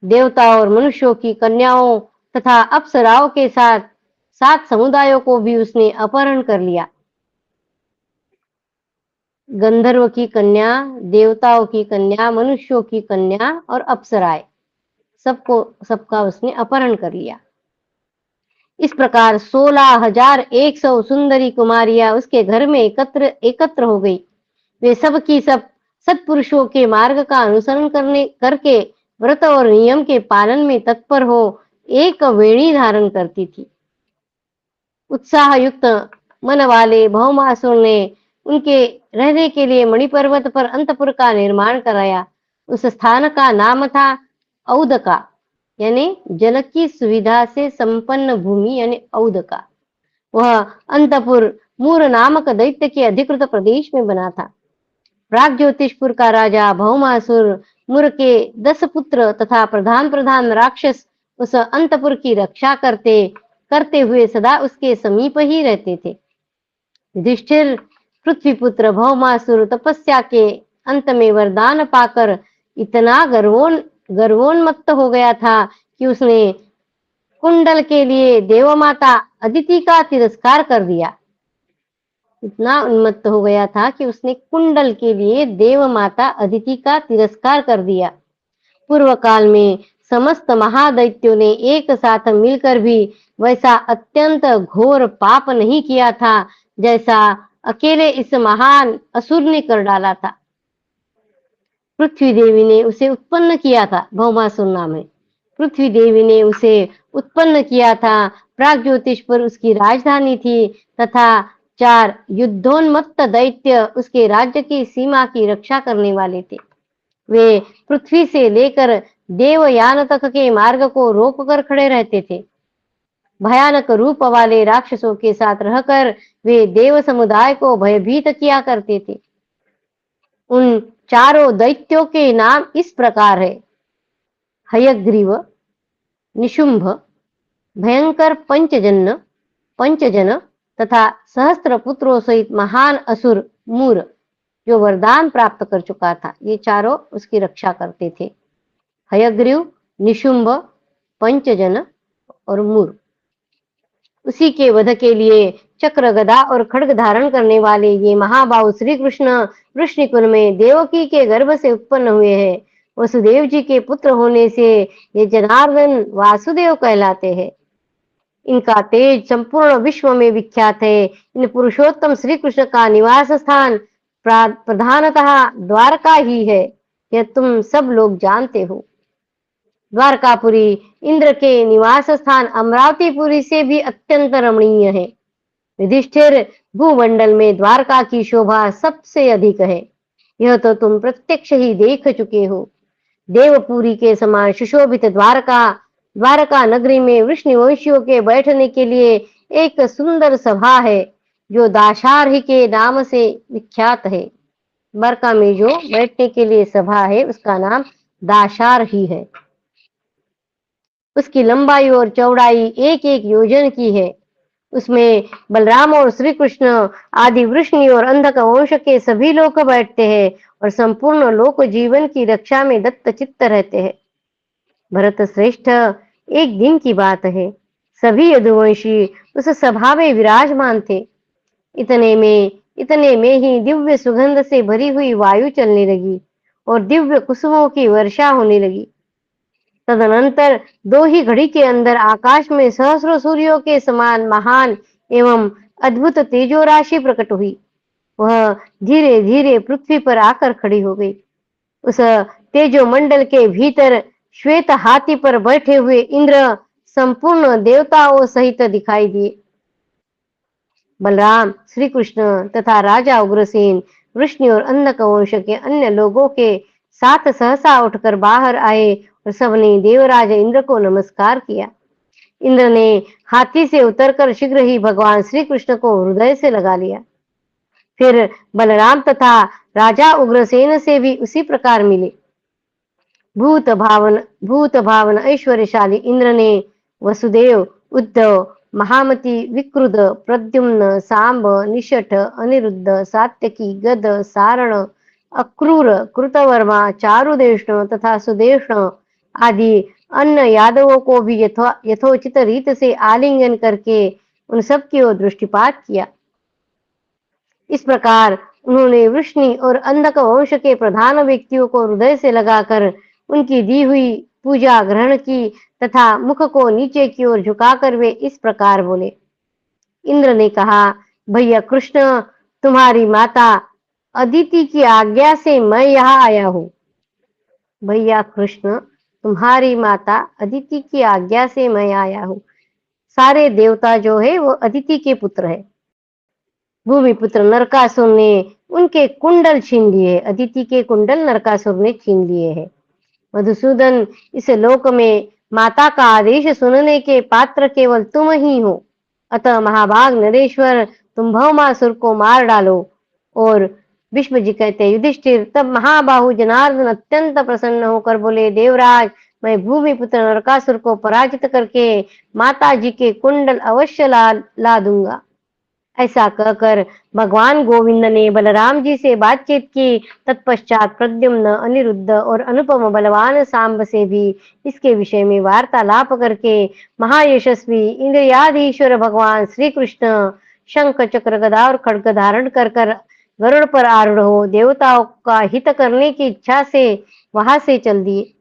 देवताओं और मनुष्यों की कन्याओं तथा अप्सराओं के साथ 7 समुदायों को भी उसने अपहरण कर लिया। गंधर्व की कन्या, देवताओं की कन्या, मनुष्यों की कन्या और अप्सराएं, सबका उसने अपहरण कर लिया। इस प्रकार 16,100 सुंदरी कुमारियां उसके घर में एकत्र हो गई। वे सब की सब सत्पुरुषों के मार्ग का अनुसरण करके व्रत और नियम के पालन में तत्पर हो एक वेणी धारण करती थी। उत्साह युक्त मन वाले भौमासुर ने उनके रहने के लिए मणिपर्वत पर अंतपुर का निर्माण कराया। उस स्थान का नाम था औदका, यानी जल की सुविधा से संपन्न भूमि, यानी औदका। वह अंतपुर मूर नामक दैत्य के अधिकृत प्रदेश में बना था। प्राग ज्योतिषपुर का राजा भौमासुर मूर के 10 पुत्र तथा प्रधान राक्षस उस अंतपुर की रक्षा करते हुए सदा उसके समीप ही रहते थे। युधिष्ठिर, पृथ्वीपुत्र भौमासुर तपस्या के अंत में वरदान पाकर इतना गर्वोन्मत्त हो गया था कि उसने कुंडल के लिए देवमाता अदिति का तिरस्कार कर दिया। इतना उन्मत्त हो गया था कि उसने कुंडल के लिए देवमाता अदिति का तिरस्कार कर दिया। पूर्व काल में समस्त महादैत्यों ने एक साथ मिलकर भी वैसा अत्यंत घोर पाप नहीं किया था जैसा अकेले इस महान असुर ने कर डाला था। पृथ्वी देवी ने उसे उत्पन्न किया था। भौमासुर नाम है। पृथ्वी देवी ने उसे उत्पन्न किया था। प्राग ज्योतिषपुर उसकी राजधानी थी तथा 4 युद्धोन्मत्त दैत्य उसके राज्य की सीमा की रक्षा करने वाले थे। वे पृथ्वी से लेकर देवयान तक के मार्ग को रोक कर खड़े रहते थे। भयानक रूप वाले राक्षसों के साथ रहकर वे देव समुदाय को भयभीत किया करते थे। उन चारों दैत्यों के नाम इस प्रकार है: हयग्रीव, निशुंभ, भयंकर पंचजन तथा सहस्त्र पुत्रों सहित महान असुर मूर, जो वरदान प्राप्त कर चुका था। ये चारों उसकी रक्षा करते थे: हयग्रीव, निशुंभ, पंचजन और मूर। उसी के वध के लिए चक्र, गदा और खड्ग धारण करने वाले ये महाबाहु श्री कृष्ण वृष्णिकुल में देवकी के गर्भ से उत्पन्न हुए हैं। वसुदेव जी के पुत्र होने से ये जनार्दन वासुदेव कहलाते हैं। इनका तेज संपूर्ण विश्व में विख्यात है। इन पुरुषोत्तम श्री कृष्ण का निवास स्थान प्रधानतः द्वारका ही है, यह तुम सब लोग जानते हो। द्वारकापुरी इंद्र के निवास स्थान अमरावतीपुरी से भी अत्यंत रमणीय है। युधिष्ठिर, भूमंडल में द्वारका की शोभा सबसे अधिक है, यह तो तुम प्रत्यक्ष ही देख चुके हो। देवपुरी के समान सुशोभित द्वारका नगरी में वृष्णिवंशियों के बैठने के लिए एक सुंदर सभा है, जो दाशार्ही के नाम से विख्यात है। द्वारका में जो बैठने के लिए सभा है उसका नाम दाशार्ही है। उसकी लंबाई और चौड़ाई एक एक योजन की है। उसमें बलराम और श्री कृष्ण आदि वृष्णि और अंधक वंश के सभी लोग बैठते हैं और संपूर्ण लोक जीवन की रक्षा में दत्त चित्त रहते हैं। भरत श्रेष्ठ, एक दिन की बात है, सभी यदुवंशी उस सभा में विराजमान थे। इतने में ही दिव्य सुगंध से भरी हुई वायु चलने लगी और दिव्य कुसुमों की वर्षा होने लगी। तदनंतर दो ही घड़ी के अंदर आकाश में सहस्रों सूर्यों के समान महान एवं अद्भुत तेजो राशि प्रकट हुई। वह धीरे धीरे पृथ्वी पर आकर खड़ी हो गई। उस तेजो मंडल के भीतर श्वेत हाथी पर बैठे हुए इंद्र संपूर्ण देवताओं सहित दिखाई दिए। बलराम, श्री कृष्ण तथा राजा उग्रसेन, वृष्णि और अंधक वंश के अन्य लोगों के साथ सहसा उठकर बाहर आए और सबने देवराज इंद्र को नमस्कार किया। इंद्र ने हाथी से उतरकर शीघ्र ही भगवान श्री कृष्ण को हृदय से लगा लिया। फिर बलराम तथा राजा उग्रसेन से भी उसी प्रकार मिले। भूत भावन ऐश्वर्यशाली इंद्र ने वसुदेव, उद्धव, महामती, विक्रुद, प्रद्युम्न, सांब, निषठ, अनिरुद्ध, सात्यकी, गद, सारण, अक्रूर, कृतवर्मा, चारुदेष्ण तथा सुदेष्ण आदि अन्य यादवों को भी यथोचित रीत से आलिंगन करके उन सब की ओर दृष्टिपात किया। इस प्रकार उन्होंने वृष्णि और अंधक वंश के प्रधान व्यक्तियों को हृदय से लगाकर उनकी दी हुई पूजा ग्रहण की तथा मुख को नीचे की ओर झुकाकर वे इस प्रकार बोले। इंद्र ने कहा, भैया कृष्ण, तुम्हारी माता अदिति की आज्ञा से मैं यहाँ आया हूँ। भैया कृष्ण, तुम्हारी माता अदिति की आज्ञा से मैं आया हूँ। सारे देवता जो है वो अदिति के पुत्र है। भूमिपुत्र नरकासुर ने उनके कुंडल छीन लिए। अदिति के कुंडल नरकासुर ने छीन लिए हैं। मधुसूदन, इस लोक में माता का आदेश सुनने के पात्र केवल तुम ही हो। अतः महाभाग नरेश्वर, तुम भौमासुर को मार डालो। और विष्णु जी कहते, युधिष्ठिर, तब महाबाहु जनार्दन अत्यंत प्रसन्न होकर बोले, देवराज, मैं भूमिपुत्र नरकासुर को पराजित करके माता जी के कुंडल अवश्य ला दूंगा। ऐसा कहकर भगवान गोविंद ने बलराम जी से बातचीत की। तत्पश्चात प्रद्युम्न, अनिरुद्ध और अनुपम बलवान सांब से भी इसके विषय में वार्तालाप करके महायशस्वी इंद्रियाधीश्वर भगवान श्री कृष्ण शंख, चक्र, गदा और खड्ग धारण कर गरुड़ पर आरूढ़ हो देवताओं का हित करने की इच्छा से वहां से चल दिए।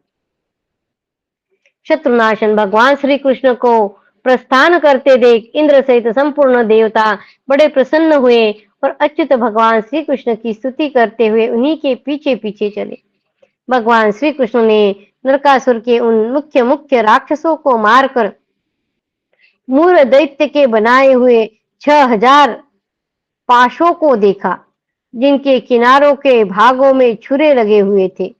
शत्रुनाशन भगवान श्री कृष्ण को प्रस्थान करते देख इंद्र सहित संपूर्ण देवता बड़े प्रसन्न हुए और अच्युत भगवान श्री कृष्ण की स्तुति करते हुए उन्हीं के पीछे पीछे चले। भगवान श्री कृष्ण ने नरकासुर के उन मुख्य राक्षसों को मारकर मूल दैत्य के बनाए हुए 6000 पाशों को देखा, जिनके किनारों के भागों में छुरे लगे हुए थे।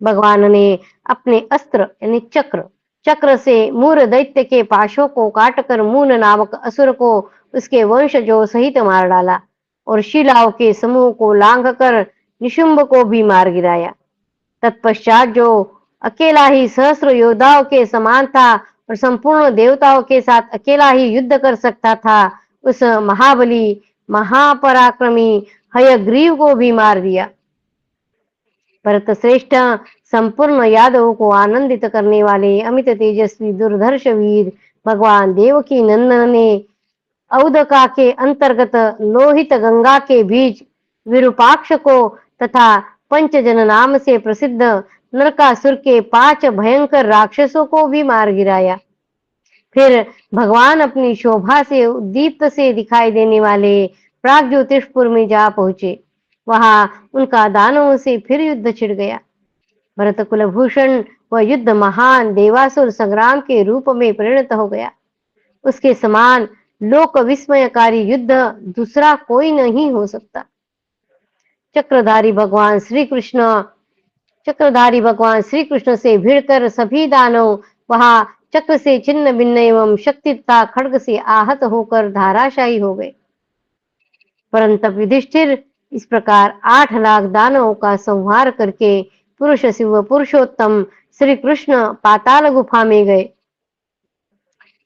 भगवान ने अपने अस्त्र यानी चक्र चक्र से मूर दैत्य के पाशों को काटकर मून नामक असुर को उसके वंशजों सहित मार डाला और शिलाओं के समूह को लांघकर निशुंभ को भी मार गिराया। तत्पश्चात जो अकेला ही सहस्र योद्धाओं के समान था और संपूर्ण देवताओं के साथ अकेला ही युद्ध कर सकता था, उस महाबली महापराक्रमी हयग्रीव को भी मार दिया। भरत श्रेष्ठ, संपूर्ण यादवों को आनंदित करने वाले अमित तेजस्वी दुर्धर्ष वीर भगवान देवकी नंदन ने औदका के अंतर्गत लोहित गंगा के बीच विरूपाक्ष को तथा पंचजन नाम से प्रसिद्ध नरकासुर के 5 भयंकर राक्षसों को भी मार गिराया। फिर भगवान अपनी शोभा से उद्दीप्त से दिखाई देने वाले प्रागज्योतिषपुर में जा पहुंचे। वहां उनका दानवों से फिर युद्ध छिड़ गया। भरत कुलभूषण वह युद्ध महान देवासुर संग्राम के रूप में परिणत हो गया। उसके समान लोक विस्मयकारी युद्ध दूसरा कोई नहीं हो सकता। चक्रधारी भगवान श्री कृष्ण से भिड़कर सभी दानव वहां चक्र से छिन्न भिन्न एवं शक्ति तथा खड्ग से आहत होकर धाराशायी हो गए। परंतु युधिष्ठिर इस प्रकार 8 लाख दानवों का संहार करके पुरुष शिव पुरुषोत्तम श्री कृष्ण पाताल गुफा में गए,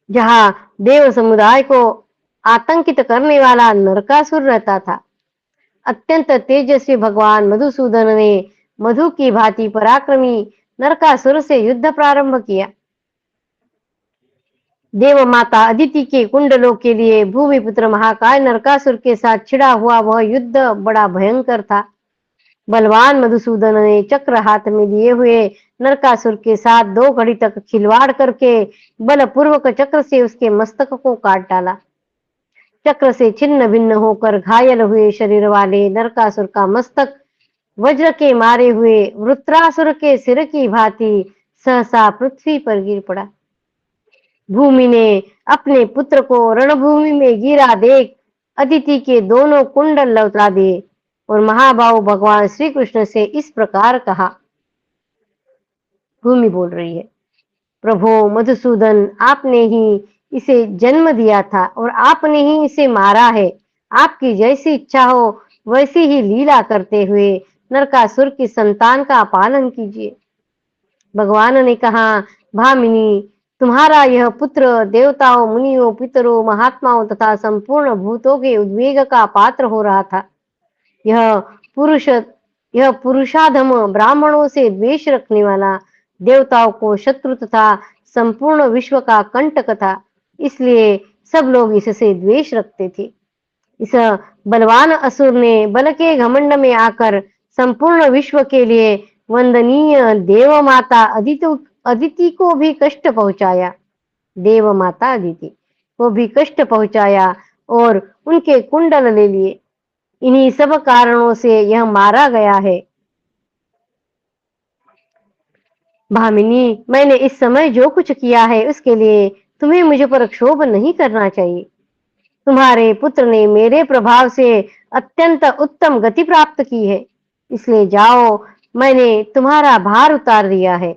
जहां देव समुदाय को आतंकित करने वाला नरकासुर रहता था। अत्यंत तेजस्वी भगवान मधुसूदन ने मधु की भांति पराक्रमी नरकासुर से युद्ध प्रारंभ किया। देव माता अदिति के कुंडलों के लिए भूमिपुत्र महाकाय नरकासुर के साथ छिड़ा हुआ वह युद्ध बड़ा भयंकर था। बलवान मधुसूदन ने चक्र हाथ में लिए हुए नरकासुर के साथ 2 घड़ी तक खिलवाड़ करके बलपूर्वक चक्र से उसके मस्तक को काट डाला। चक्र से छिन्न भिन्न होकर घायल हुए शरीर वाले नरकासुर का मस्तक वज्र के मारे हुए वृत्रासुर के सिर की भांति सहसा पृथ्वी पर गिर पड़ा। भूमि ने अपने पुत्र को रणभूमि में गिरा देख अदिति के दोनों कुंडल लौटा दिए और महाबाहु भगवान श्री कृष्ण से इस प्रकार कहा। भूमि बोल रही है, प्रभु मधुसूदन, आपने ही इसे जन्म दिया था और आपने ही इसे मारा है। आपकी जैसी इच्छा हो वैसी ही लीला करते हुए नरकासुर की संतान का पालन कीजिए। भगवान ने कहा, भामिनी, तुम्हारा यह पुत्र देवताओं, मुनियों, पितरों, महात्माओं तथा संपूर्ण भूतों के उद्वेग का पात्र हो रहा था। यह पुरुषाधम ब्राह्मणों से द्वेष रखने वाला, देवताओं को शत्रु तथा संपूर्ण विश्व का कंटक था, इसलिए सब लोग इससे द्वेष रखते थे। इस बलवान असुर ने बल के घमंड में आकर संपूर्ण विश्व के लिए वंदनीय देव माता अदिति को भी कष्ट पहुंचाया। देव माता अदिति को भी कष्ट पहुंचाया और उनके कुंडल ले लिए। इन्हीं सब कारणों से यह मारा गया है। भामिनी, मैंने इस समय जो कुछ किया है उसके लिए तुम्हें मुझ पर क्षोभ नहीं करना चाहिए। तुम्हारे पुत्र ने मेरे प्रभाव से अत्यंत उत्तम गति प्राप्त की है, इसलिए जाओ, मैंने तुम्हारा भार उतार दिया है।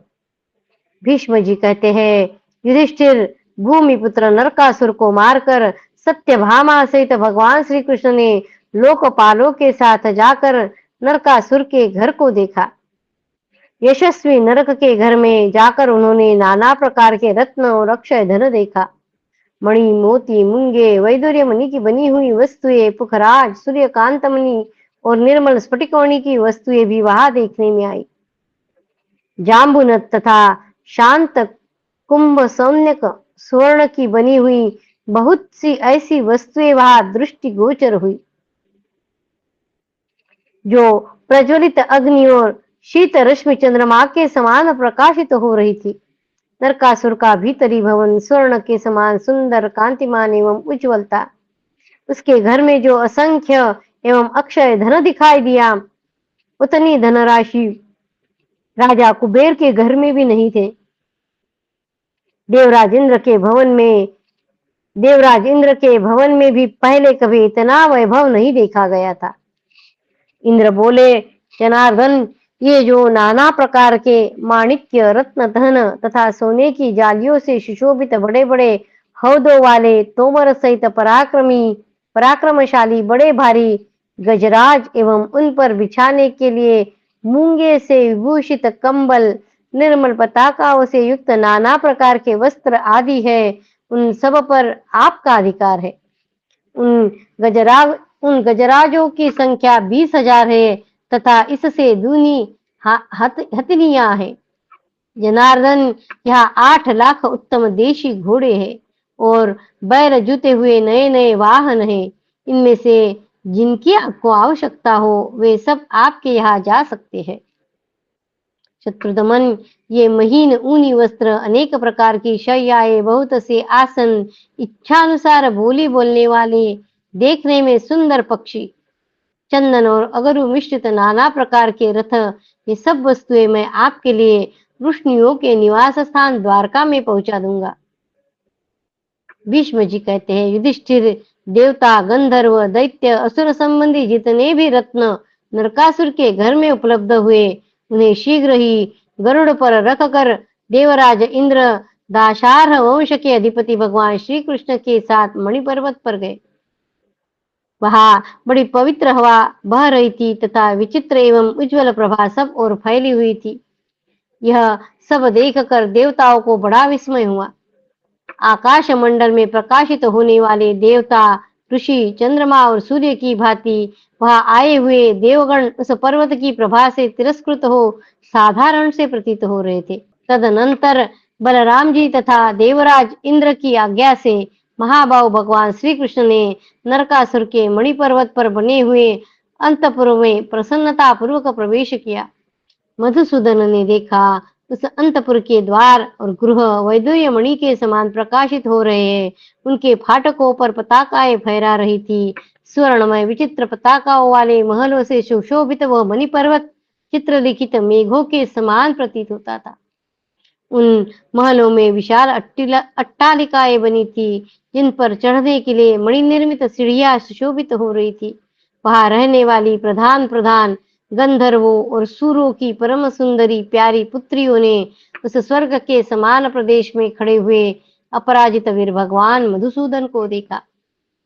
भीष्म जी कहते हैं, युधिष्ठिर, भूमिपुत्र नरकासुर को मारकर सत्यभामा सहित भगवान श्री कृष्ण ने लोकपालों के साथ जाकर नरकासुर के घर को देखा। यशस्वी नरक के घर में जाकर उन्होंने नाना प्रकार के रत्न और अक्षय धन देखा। मणि, मोती, मूंगे, वैदुर्य मणि की बनी हुई वस्तुएं, पुखराज, सूर्यकांत मणि और निर्मल स्फटिकमणि की वस्तुएं भी वहां देखने में आई। जाम्बुनत तथा शांत कुंभ सौम्यक स्वर्ण की बनी हुई बहुत सी ऐसी वस्तुएं वहां दृष्टि गोचर हुई, जो प्रज्वलित अग्नि और शीत रश्मि चंद्रमा के समान प्रकाशित हो रही थी। नरकासुर का भीतरी भवन स्वर्ण के समान सुंदर, कांतिमान एवं उज्ज्वल था। उसके घर में जो असंख्य एवं अक्षय धन दिखाई दिया, उतनी धनराशि राजा कुबेर के घर में भी नहीं थे। देवराज इंद्र के भवन में भी पहले कभी इतना वैभव नहीं देखा गया था। इंद्र बोले, जनार्दन, ये जो नाना प्रकार के माणिक्य, रत्न, धन तथा सोने की जालियों से सुशोभित बड़े बड़े हौदों वाले तोमर सहित पराक्रमशाली बड़े भारी गजराज एवं उन पर बिछाने के लिए मूंगे से विभूषित कंबल, निर्मल पताकाओं से युक्त नाना प्रकार के वस्त्र आदि है, उन सब पर आपका अधिकार है। उन गजराज उन गजराजों की संख्या 20,000 है तथा इससे दूनी हथनियां है। जनार्दन, यहाँ 8 लाख उत्तम देशी घोड़े हैं और बैल जुते हुए नए नए वाहन हैं। इनमें से जिनकी आपको आवश्यकता हो वे सब आपके यहाँ जा सकते हैं। शत्रुदमन, ये महीन ऊनी वस्त्र, अनेक प्रकार की शय्याएं, बहुत से आसन, इच्छानुसार बोली बोलने वाले, देखने में सुंदर पक्षी, चंदन और अगरु मिश्रित नाना प्रकार के रथ, ये सब वस्तुएं मैं आपके लिए वृष्णियों के निवास स्थान द्वारका में पहुंचा दूंगा। भीष्म जी कहते हैं, युधिष्ठिर, देवता, गंधर्व, दैत्य, असुर संबंधी जितने भी रत्न नरकासुर के घर में उपलब्ध हुए, उन्हें शीघ्र ही गरुड़ पर रखकर देवराज इंद्र दाशार्ह वंश के अधिपति भगवान श्री कृष्ण के साथ मणिपर्वत पर गए। वहां बड़ी पवित्र हवा बह रही थी तथा विचित्र एवं उज्ज्वल प्रभा सब ओर फैली हुई थी। यह सब देखकर देवताओं को बड़ा विस्मय हुआ। आकाश मंडल में प्रकाशित होने वाले देवता, ऋषि, चंद्रमा और सूर्य की भांति वहां आए हुए देवगण उस पर्वत की प्रभा से तिरस्कृत हो साधारण से प्रतीत हो रहे थे। तदनंतर बलराम जी तथा देवराज इंद्र की आज्ञा से महाबाहु भगवान श्री कृष्ण ने नरकासुर के मणिपर्वत पर बने हुए अंतपुर में प्रसन्नता पूर्वक प्रवेश किया। मधुसूदन ने देखा, उस अंतपुर के द्वार और गृह वैदूर्य मणि के समान प्रकाशित हो रहे हैं। उनके फाटकों पर पताकाएं फहरा रही थी। स्वर्णमय विचित्र पताकाओं वाले महलों से सुशोभित वह मणि पर्वत चित्रलिखित मेघों के समान प्रतीत होता था। उन महलों में विशाल अट्टालिकाएं बनी थी, जिन पर चढ़ने के लिए मणिनिर्मित सीढ़ियां सुशोभित हो रही थी। वहां रहने वाली प्रधान प्रधान गंधर्वों और सूरों की परम सुंदरी प्यारी पुत्रियों ने उस स्वर्ग के समान प्रदेश में खड़े हुए अपराजित वीर भगवान मधुसूदन को देखा।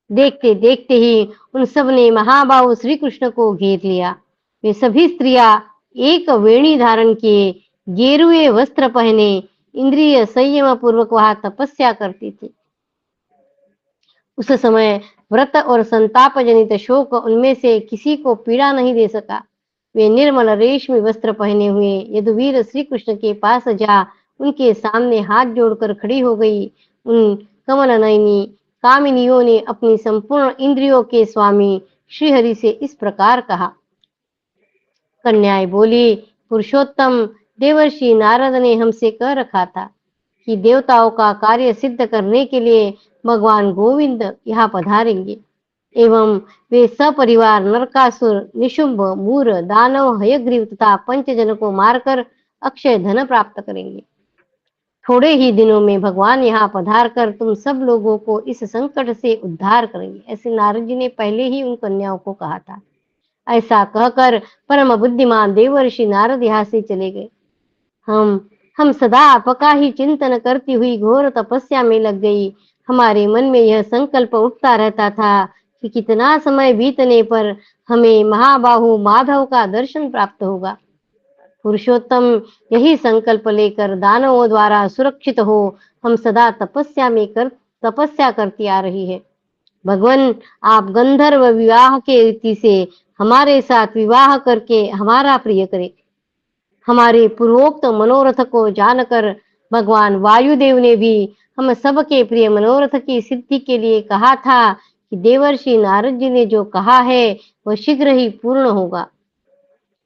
देखते देखते ही उन सब ने महाबाहु श्री कृष्ण को घेर लिया। वे सभी स्त्रियां एक वेणी धारण किए, गेरुए वस्त्र पहने, इंद्रिय संयम पूर्वक वहां तपस्या करती थी। उस समय व्रत और संताप जनित शोक उनमें से किसी को पीड़ा नहीं दे सका। वे निर्मल रेशमी वस्त्र पहने हुए यदुवीर श्री कृष्ण के पास जा उनके सामने हाथ जोड़कर खड़ी हो गई। उन कमल नयनी कामिनियों ने अपनी संपूर्ण इंद्रियों के स्वामी श्रीहरि से इस प्रकार कहा। कन्याएं बोली, पुरुषोत्तम, देवर्षि नारद ने हमसे कह रखा था कि देवताओं का कार्य सिद्ध करने के लिए भगवान गोविंद यहाँ पधारेंगे एवं वे सपरिवार नरकासुर, निशुंभ, मूर, दानव, हयग्रीव तथा पंचजन को मारकर अक्षय धन प्राप्त करेंगे। थोड़े ही दिनों में भगवान यहाँ पधार कर तुम सब लोगों को इस संकट से उद्धार करेंगे। ऐसे नारद जी ने पहले ही उन कन्याओं को कहा था। ऐसा कहकर परम बुद्धिमान देवर्षि नारद यहाँ से चले गए। हम सदा आपका ही चिंतन करती हुई घोर तपस्या में लग गई। हमारे मन में यह संकल्प उठता रहता था कि कितना समय बीतने पर हमें महाबाहु माधव का दर्शन प्राप्त होगा। पुरुषोत्तम, यही संकल्प लेकर दानवों द्वारा सुरक्षित हो हम सदा तपस्या करती आ रही है। भगवान, आप गंधर्व विवाह के रीति से हमारे साथ विवाह करके हमारा प्रिय करें। हमारे पूर्वोक्त मनोरथ को जानकर भगवान वायुदेव ने भी हम सबके प्रिय मनोरथ की सिद्धि के लिए कहा था कि देवर्षि नारद जी ने जो कहा है वह शीघ्र ही पूर्ण होगा।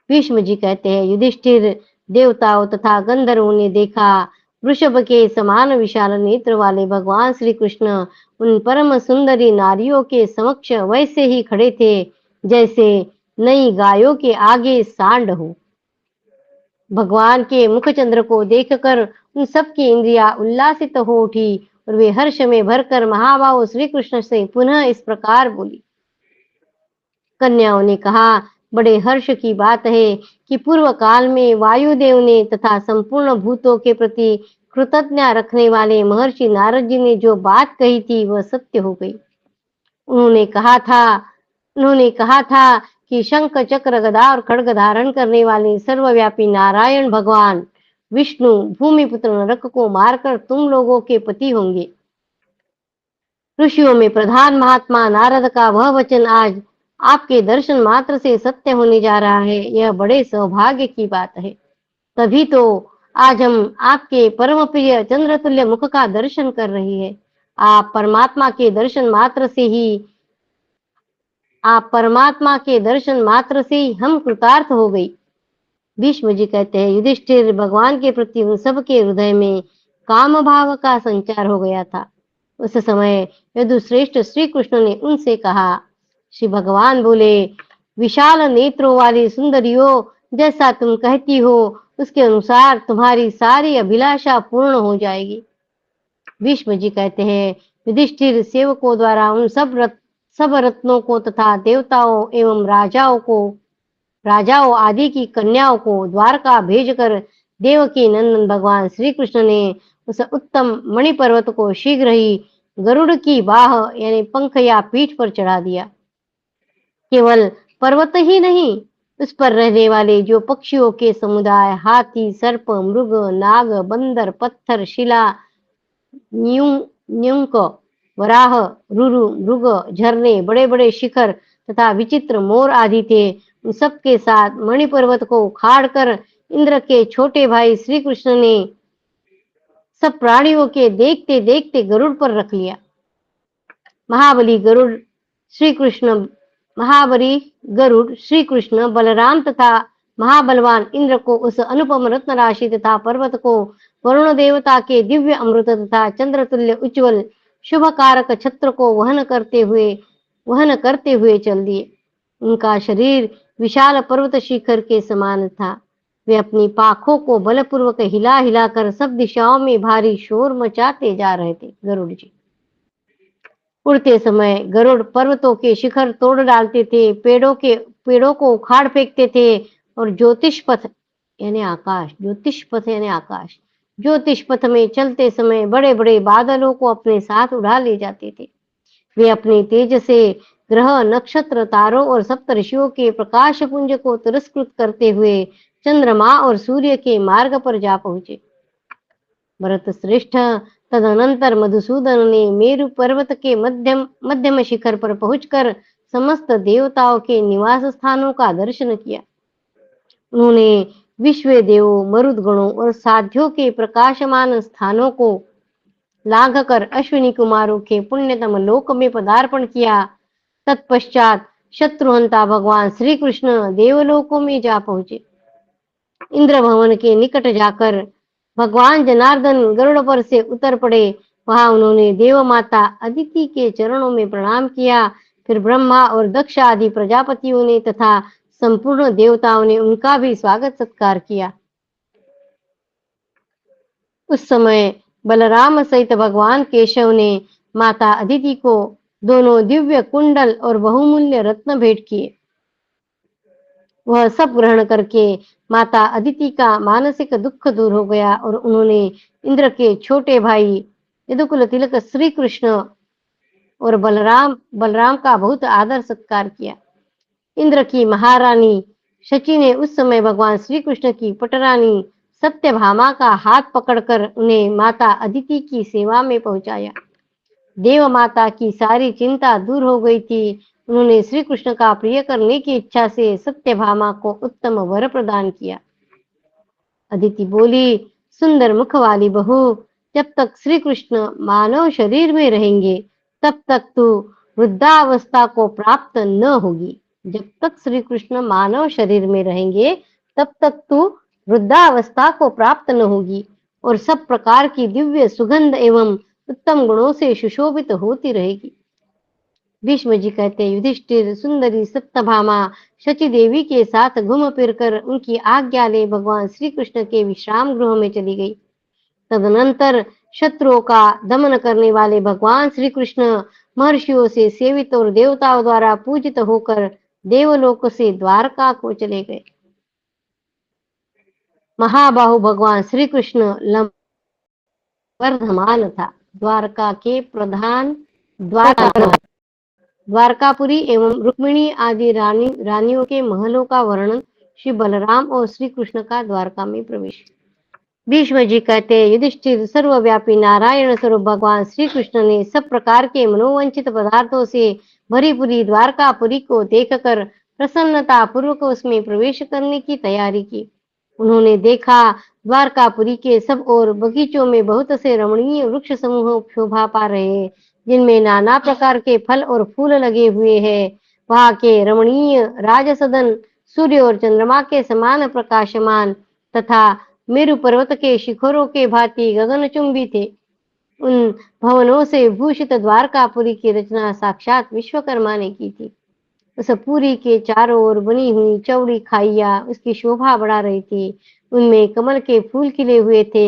भीष्म जी कहते हैं, युधिष्ठिर, देवताओं तथा गंधर्वों ने देखा, वृषभ के समान विशाल नेत्र वाले भगवान श्री कृष्ण उन परम सुंदरी नारियों के समक्ष वैसे ही खड़े थे जैसे नई गायों के आगे सांड हो। भगवान के मुखचंद्र को देखकर उन सबकी इंद्रियां उल्लासित हो उठी और वे हर्ष में भरकर महाबाहु श्री कृष्ण से पुनः इस प्रकार बोली। कन्याओं ने कहा, बड़े हर्ष की बात है कि पूर्व काल में वायुदेव ने तथा संपूर्ण भूतों के प्रति कृतज्ञता रखने वाले महर्षि नारद जी ने जो बात कही थी वह सत्य हो गई। उन्होंने कहा था उन्होंने कहा था कि शंख चक्र गदा और खड्ग धारण करने वाले सर्वव्यापी नारायण भगवान विष्णु भूमिपुत्र नरक को मारकर तुम लोगों के पति होंगे। ऋषियों में प्रधान महात्मा नारद का वह वचन आज आपके दर्शन मात्र से सत्य होने जा रहा है। यह बड़े सौभाग्य की बात है। तभी तो आज हम आपके परम प्रिय चंद्रतुल्य मुख का दर्शन कर रहे हैं। आप परमात्मा के दर्शन मात्र से ही हम कृतार्थ हो गई। भीष्म जी कहते हैं, युधिष्ठिर भगवान के प्रति उन सबके हृदय में काम भाव का संचार हो गया था। उस समय यदुश्रेष्ठ श्री कृष्ण ने उनसे कहा। श्री भगवान बोले, विशाल नेत्रों वाली सुंदरियों, जैसा तुम कहती हो उसके अनुसार तुम्हारी सारी अभिलाषा पूर्ण हो जाएगी। भीष्म जी कहते हैं, युधिष्ठिर सेवकों द्वारा उन सब रत्नों को तथा देवताओं एवं राजाओं आदि की कन्याओं को द्वारका भेजकर देवकी नंदन भगवान श्री कृष्ण ने उस उत्तम मणि पर्वत को शीघ्र ही गरुड़ की बाह यानी पंख या पीठ पर चढ़ा दिया। केवल पर्वत ही नहीं, उस पर रहने वाले जो पक्षियों के समुदाय, हाथी, सर्प, मृग, नाग, बंदर, पत्थर, शिला, न्यूंक, वराह, रुरु, मृग, झरने, बड़े बड़े शिखर तथा विचित्र मोर आदि थे, उन सबके साथ मणि पर्वत को उखाड़ कर इंद्र के छोटे भाई श्री कृष्ण ने सब प्राणियों के देखते देखते गरुड़ पर रख लिया। महाबली गरुड़ श्री कृष्ण बलराम तथा महाबलवान इंद्र को उस अनुपम रत्न राशि तथा पर्वत को वरुण देवता के दिव्य अमृत तथा चंद्र तुल्य उज्ज्वल शुभ कारक छत्र को वहन करते हुए चल दिए। उनका शरीर विशाल पर्वत शिखर के समान था। वे अपनी पाखों को बलपूर्वक हिला हिलाकर सब दिशाओं में भारी शोर मचाते जा रहे थे। गरुड़ जी उड़ते समय गरुड़ पर्वतों के शिखर तोड़ डालते थे, पेड़ों को उखाड़ फेंकते थे और ज्योतिष पथ यानी आकाश ज्योतिष पथ में चलते समय बड़े बड़े बादलों को अपने साथ उड़ा ले जाते थे। वे अपने तेज से ग्रह, नक्षत्र, तारों और सप्तऋषियों के प्रकाश पुंज को तिरस्कृत करते हुए चंद्रमा और सूर्य के मार्ग पर जा पहुंचे। भरत श्रेष्ठ तदनंतर मधुसूदन ने मेरु पर्वत के मध्यम शिखर पर पहुंचकर समस्त देवताओं के निवास स्थानों का दर्शन किया। उन्होंने विश्व देवों, मरुदगणों और साध्यों के प्रकाशमान स्थानों को लांघकर अश्विनी कुमारों के पुण्यतम लोक में पदार्पण किया। तत्पश्चात शत्रुहंता भगवान श्री कृष्ण देवलोकों में जा पहुंचे। इंद्र भवन के निकट जाकर भगवान जनार्दन गरुड़ पर से उतर पड़े। वहां उन्होंने देव माता अदिति के चरणों में प्रणाम किया। फिर ब्रह्मा और दक्ष आदि प्रजापतियों ने तथा संपूर्ण देवताओं ने उनका भी स्वागत सत्कार किया। उस समय बलराम सहित भगवान केशव ने माता अदिति को दोनों दिव्य कुंडल और बहुमूल्य रत्न भेंट किए। वह सब ग्रहण करके माता अदिति का मानसिक दुख दूर हो गया और उन्होंने इंद्र के छोटे भाई यदुकुल तिलक श्री कृष्ण और बलराम का बहुत आदर सत्कार किया। इंद्र की महारानी शची ने उस समय भगवान श्री कृष्ण की पटरानी सत्यभामा का हाथ पकड़कर उन्हें माता अदिति की सेवा में पहुंचाया। देव माता की सारी चिंता दूर हो गई थी। उन्होंने श्री कृष्ण का प्रिय करने की इच्छा से सत्यभामा को उत्तम वर प्रदान किया। अदिति बोली, सुंदर मुख वाली बहू, जब तक श्री कृष्ण मानव शरीर में रहेंगे तब तक तू वृद्धावस्था को प्राप्त न होगी। जब तक श्री कृष्ण मानव शरीर में रहेंगे तब तक तू वृद्धावस्था को प्राप्त न होगी और सब प्रकार की दिव्य सुगंध एवं उत्तम गुणों से सुशोभित होती रहेगी। भीष्म जी कहते हैं, युधिष्ठिर सुंदरी सत्यभामा शची देवी के साथ घूम फिर कर उनकी आज्ञा ले भगवान श्री कृष्ण के विश्राम गृह में चली गई। तदनंतर शत्रुओं का दमन करने वाले भगवान श्री कृष्ण महर्षियों से सेवित और देवताओं द्वारा पूजित होकर देवलोक से द्वारका को चले गए। महाबाहु भगवान श्री कृष्ण लंबरधमान था। द्वारका के प्रधान द्वारकापुरी एवं रुक्मिणी आदि रानियों के महलों का वर्णन श्री बलराम और श्री कृष्ण का द्वारका में प्रवेश। भीष्म जी कहते हैं, युधिष्ठिर, सर्वव्यापी नारायण स्वरूप भगवान श्री कृष्ण ने सब प्रकार के मनोवांछित पदार्थों से भरी पूरी द्वारकापुरी को देखकर प्रसन्नता पूर्वक उसमें प्रवेश करने की तैयारी की। उन्होंने देखा, द्वारकापुरी के सब ओर बगीचों में बहुत से रमणीय वृक्ष समूह शोभा पा रहे हैं, जिनमें नाना प्रकार के फल और फूल लगे हुए हैं। वहां के रमणीय राजसदन सूर्य और चंद्रमा के समान प्रकाशमान तथा मेरु पर्वत के शिखरों के भांति गगनचुंबी थे। उन भवनों से भूषित द्वारकापुरी की रचना साक्षात विश्वकर्मा ने की थी। उस पुरी के चारों ओर बनी हुई चौड़ी खाइया उसकी शोभा बढ़ा रही थी। उनमें कमल के फूल खिले हुए थे।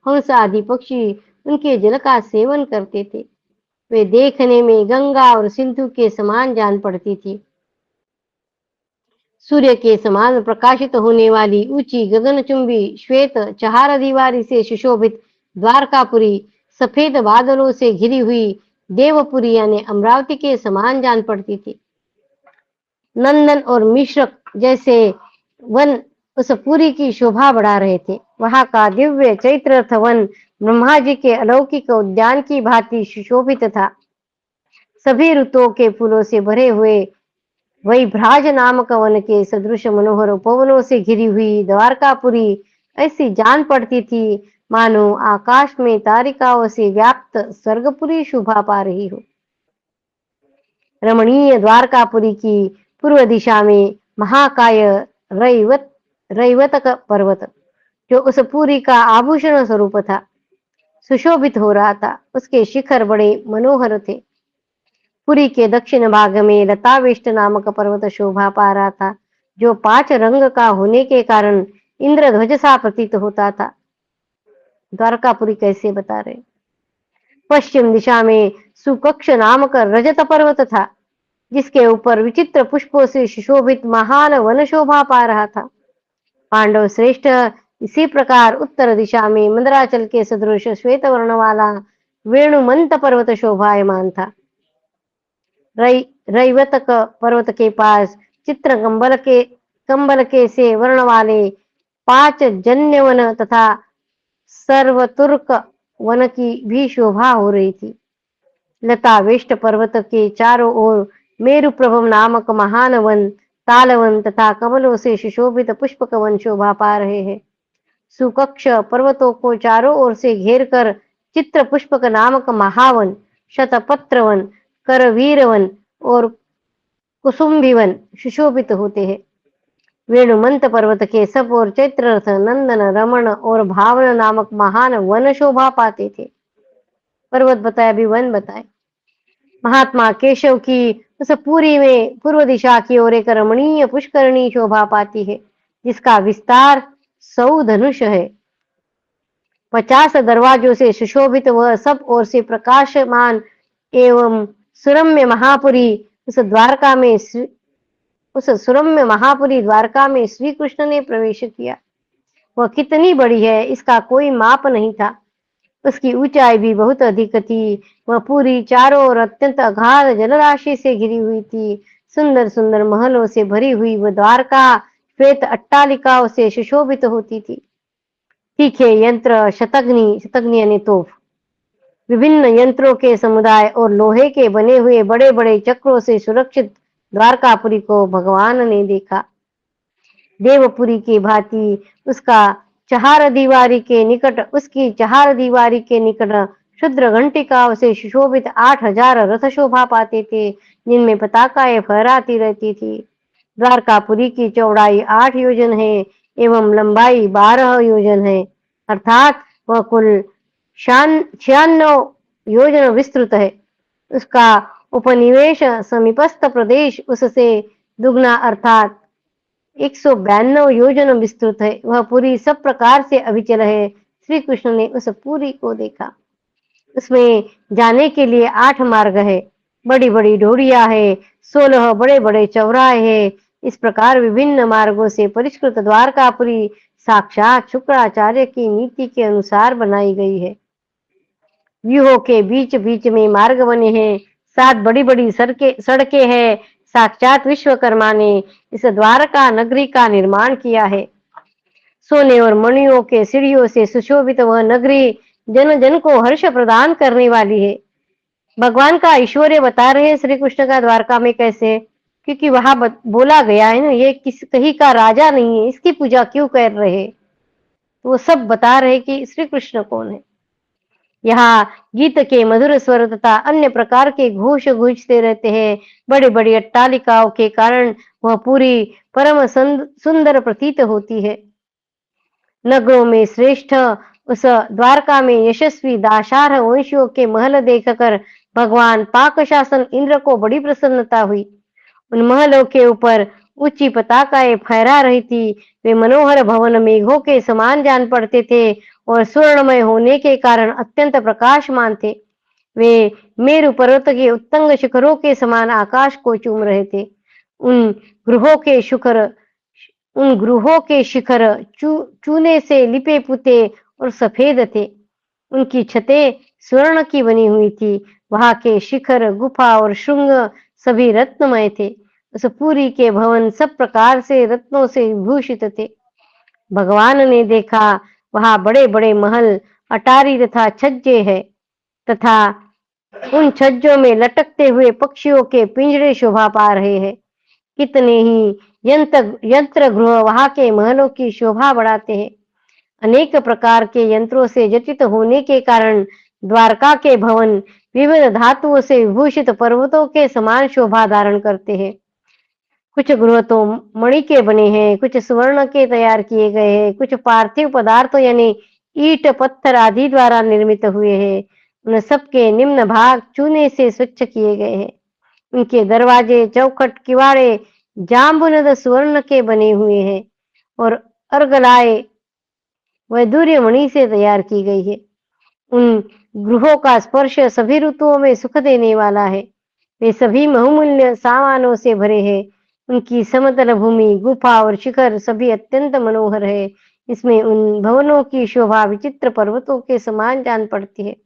हंस आदि पक्षी उनके जल का सेवन करते थे। वे देखने में गंगा और सिंधु के समान जान पड़ती थी। सूर्य के समान प्रकाशित होने वाली ऊंची गगनचुंबी श्वेत चहार दीवारी से सुशोभित द्वारकापुरी सफेद बादलों से घिरी हुई देवपुरी यानी अमरावती के समान जान पड़ती थी। नंदन और मिश्रक जैसे वन उस पुरी की शोभा बढ़ा रहे थे। वहां का दिव्य चैत्ररथ वन ब्रह्मा जी के अलौकिक उद्यान की भांति सुशोभित था। सभी ऋतुओं के फूलों से भरे हुए वही भ्राज नामक वन के सदृश मनोहर उपवनों से घिरी हुई द्वारकापुरी ऐसी जान पड़ती थी मानो आकाश में तारिकाओं से व्याप्त स्वर्गपुरी शोभा पा रही हो। रमणीय द्वारकापुरी की पूर्व दिशा में महाकाय रैवतक पर्वत, जो उस पुरी का आभूषण स्वरूप था, सुशोभित हो रहा था। उसके शिखर बड़े मनोहर थे। पुरी के दक्षिण भाग में लतावेष्ट नामक पर्वत शोभा पा रहा था, जो 5 रंग का होने के कारण इंद्रध्वज सा प्रतीत होता था। द्वारकापुरी कैसे बता रहे। पश्चिम दिशा में सुकक्ष नामक रजत पर्वत था, जिसके ऊपर विचित्र पुष्पों से सुशोभित महान वन शोभा पा रहा था। पांडव श्रेष्ठ इसी प्रकार उत्तर दिशा में मंदराचल के सदृश श्वेत वर्ण वाला वेणुमंत पर्वत शोभायमान था। रैवतक पर्वत के पास चित्र कंबल के से वर्ण वाले 5 जन्यवन तथा सर्वतुर्क वन की भी शोभा हो रही थी। लतावेष्ट पर्वत के चारों ओर मेरुप्रभम नामक महान वन, तालवन तथा कमलों से सुशोभित पुष्पक वन शोभा पा रहे हैं। सुकक्ष पर्वतों को चारों ओर से घेर कर चित्र पुष्पक नामक महावन, शतपत्र वन, करवीर वन और कुसुम्भी वन सुशोभित होते हैं। वेणुमंत पर्वत के सब और चैत्ररथ, नंदन, रमण और भावन नामक महान वन शोभा पाते थे। पर्वत बताया, भी वन बताए। महात्मा केशव की उस पुरी में पूर्व दिशा की ओर एक रमणीय पुष्करणी शोभा पाती है, जिसका विस्तार 100 धनुष है। 50 दरवाजों से सुशोभित वह सब ओर से प्रकाशमान एवं सुरम्य महापुरी उस सुरम्य महापुरी द्वारका में श्री कृष्ण ने प्रवेश किया। वह कितनी बड़ी है, इसका कोई माप नहीं था। उसकी ऊंचाई भी बहुत अधिक थी। वह पूरी चारों ओर अत्यंत अगाध जलराशि से घिरी हुई थी। सुंदर सुंदर महलों से भरी हुई वह द्वारका श्वेत अट्टालिकाओं से सुशोभित होती थी। तीखे यंत्र, शतग्नि यानी तोप, विभिन्न यंत्रों के समुदाय और लोहे के बने हुए बड़े बड़े चक्रों से सुरक्षित द्वारकापुरी को भगवान ने देखा। देवपुरी की भांति उसकी चहार दीवारी के निकट क्षुद्र घंटिकाओं से सुशोभित 8000 रथ शोभा पाते थे, जिनमें पताकाएं फहराती रहती थी। द्वारकापुरी की चौड़ाई 8 योजन है एवं लंबाई 12 योजन है, अर्थात वह कुल 96 योजन विस्तृत है। उसका उपनिवेश समीपस्थ प्रदेश उससे दुगना अर्थात 192 योजन विस्तृत है। वह पुरी सब प्रकार से अविचल है। श्री कृष्ण ने उस पुरी को देखा। उसमें जाने के लिए 8 मार्ग है, बड़ी बड़ी ढोड़ियां है, 16 बड़े बड़े चौराहे है। इस प्रकार विभिन्न मार्गों से परिष्कृत द्वारकापुरी साक्षात शुक्राचार्य की नीति के अनुसार बनाई गई है। व्यूहों के बीच बीच में मार्ग बने हैं, 7 बड़ी बड़ी सड़कें हैं। साक्षात विश्वकर्मा ने इस द्वारका नगरी का निर्माण किया है। सोने और मणियों के सीढ़ियों से सुशोभित वह नगरी जन जन को हर्ष प्रदान करने वाली है। भगवान का ऐश्वर्य बता रहे हैं श्री कृष्ण का द्वारका में कैसे, क्योंकि वहां बोला गया है ना, ये किस कहीं का राजा नहीं है, इसकी पूजा क्यों कर रहे। तो वो सब बता रहे कि श्री कृष्ण कौन है। यहाँ गीत के मधुर स्वर तथा अन्य प्रकार के घोष गूंजते रहते हैं। बड़ी बड़ी अट्टालिकाओं के कारण वह पूरी परम सुंदर प्रतीत होती है। नगरों में श्रेष्ठ उस द्वारका में यशस्वी दाशार्ह वंशियों के महल देखकर भगवान पाक शासन इंद्र को बड़ी प्रसन्नता हुई। उन महलों के ऊपर ऊंची पताकाएं फहरा रही थी। वे मनोहर भवन मेघों के समान जान पड़ते थे और स्वर्णमय होने के कारण अत्यंत प्रकाशमान थे। वे मेरु पर्वत के उत्तंग शिखरों के समान आकाश को चूम रहे थे। उन गृहों के शिखर चूने से लिपे पुते और सफेद थे। उनकी छतें स्वर्ण की बनी हुई थी। वहां के शिखर, गुफा और श्रृंग सभी रत्नमय थे। उस पुरी के भवन सब प्रकार से रत्नों से विभूषित थे। भगवान ने देखा वहां बड़े बड़े महल, अटारी तथा छज्जे हैं तथा उन छज्जों में लटकते हुए पक्षियों के पिंजरे शोभा पा रहे हैं। कितने ही यंत्र गृह वहां के महलों की शोभा बढ़ाते हैं। अनेक प्रकार के यंत्रों से जटित होने के कारण द्वारका के भवन विविध धातुओं से विभूषित पर्वतों के समान शोभा धारण करते हैं। कुछ गृह तो मणि के बने हैं, कुछ स्वर्ण के तैयार किए गए हैं, कुछ पार्थिव पदार्थों यानी ईंट पत्थर आदि द्वारा निर्मित हुए हैं। उन सबके निम्न भाग चूने से स्वच्छ किए गए हैं। उनके दरवाजे, चौखट, किवाड़े जाम्बुनद स्वर्ण के बने हुए हैं और अर्गलाए वैदूर्य मणि से तैयार की गई है। उन गृहों का स्पर्श सभी ऋतुओं में सुख देने वाला है। वे सभी बहुमूल्य सामानों से भरे हैं। उनकी समतल भूमि, गुफा और शिखर सभी अत्यंत मनोहर है। इसमें उन भवनों की शोभा विचित्र पर्वतों के समान जान पड़ती है।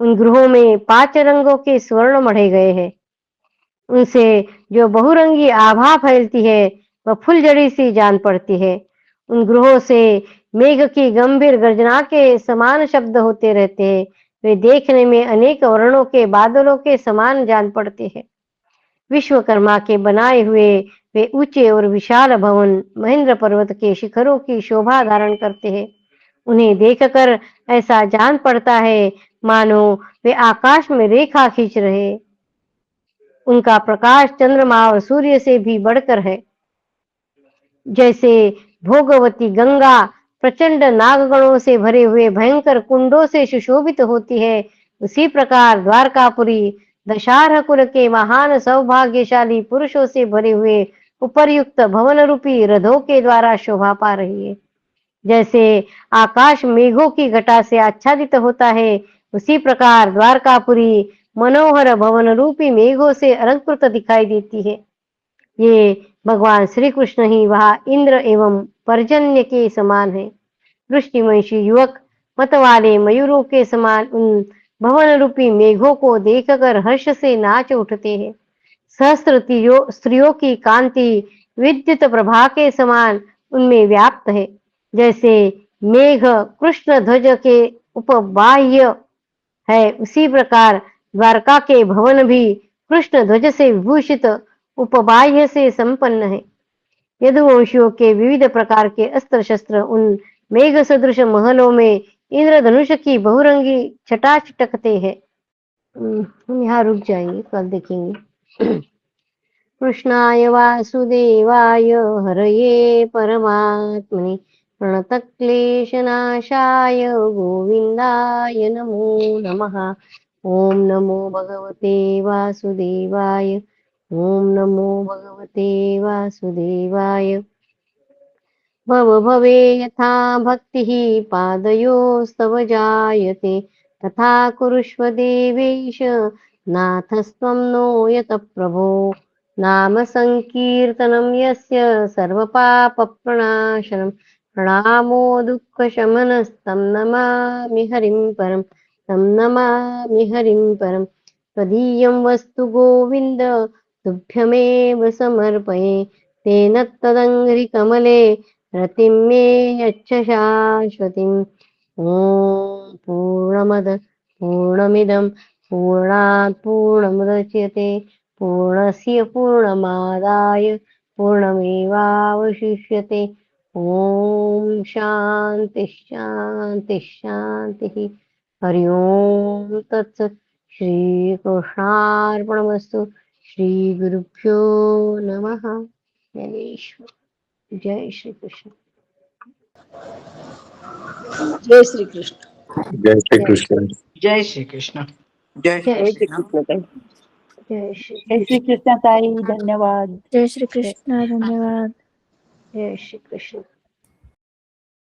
उन गृहों में 5 रंगों के स्वर्ण मढ़े गए हैं। उनसे जो बहुरंगी आभा फैलती है वह फुलझड़ी सी जान पड़ती है। उन गृहों से मेघ की गंभीर गर्जना के समान शब्द होते रहते हैं। वे देखने में अनेक वर्णों के बादलों के समान जान पड़ते हैं। विश्वकर्मा के बनाए हुए वे ऊंचे और विशाल भवन महेंद्र पर्वत के शिखरों की शोभा धारण करते हैं। उन्हें देखकर ऐसा जान पड़ता है मानो वे आकाश में रेखा खींच रहे। उनका प्रकाश चंद्रमा और सूर्य से भी बढ़कर है। जैसे भोगवती गंगा प्रचंड नागगणों से भरे हुए भयंकर कुंडों से सुशोभित होती है, उसी प्रकार द्वारकापुरी दशारह कुल के महान सौभाग्यशाली पुरुषों से भरे हुए उपर्युक्त भवन रूपी रथों के द्वारा शोभा पा रही है। जैसे आकाश मेघों की घटा से आच्छादित होता है, उसी प्रकार द्वारकापुरी मनोहर भवन रूपी मेघों से अलंकृत दिखाई देती है। ये भगवान श्री कृष्ण ही वहां इंद्र एवं पर्जन्य के समान है। वृष्टिवंशी युवक मत वाले मयूरों के समान उन भवन रूपी मेघों को देखकर हर्ष से नाच उठते हैं। सहस्त्र स्त्रियों की कांति विद्युत प्रभा के समान उनमें व्याप्त है। जैसे मेघ कृष्ण ध्वज के उपबाह्य है, उसी प्रकार द्वारका के भवन भी कृष्ण ध्वज से विभूषित उपबाह्य से संपन्न है। यदुवंशियों के विविध प्रकार के अस्त्र शस्त्र उन मेघ सदृश महलों में इंद्रधनुष की बहुरंगी छटा छिटकते हैं। हम यहाँ रुक जाएंगे, कल देखेंगे। कृष्णाय वासुदेवाय हरये परमात्मने प्रणतक्लेशनाशाय गोविन्दाय नमो नमः। ॐ नमो भगवते वासुदेवाय। ॐ नमो भगवते वासुदेवाय। भव भवे यथा भक्तिः पादयोस्तव जायते तथा कुरुष्व देवेश नाथस्त्वं नो यत प्रभो। नाम संकीर्तनं यस्य सर्वपापप्रणाशनं प्रणामो दुःखशमनस्तं नमामि हरिं परं तं नमामि हरिं परं त्वदीयं वस्तु गोविन्द तुभ्यमेव समर्पये तेन तदङ्घ्रिकमले रतिं मे यच्छ शाश्वतीम् ॐ पूर्णमद पूर्णमिदं पूर्णात् पूर्णमुदच्यते पूर्णस्य पूर्णमादाय पूर्णमेवावशिष्यते ॐ शान्ति शान्ति शान्तिः हरि ओम तत्सत् श्रीकृष्णार्पणमस्तु श्रीगुरुभ्यो नमः जय श्री कृष्ण जय श्री कृष्ण। जय श्री जय कृष्ण। जय श्री कृष्ण। जय श्री जय जय श्री कृष्ण। कृष्ण ताई। जय श्री जय श्री कृष्ण ताई, धन्यवाद। जय श्री जय कृष्ण, धन्यवाद। जय श्री कृष्ण।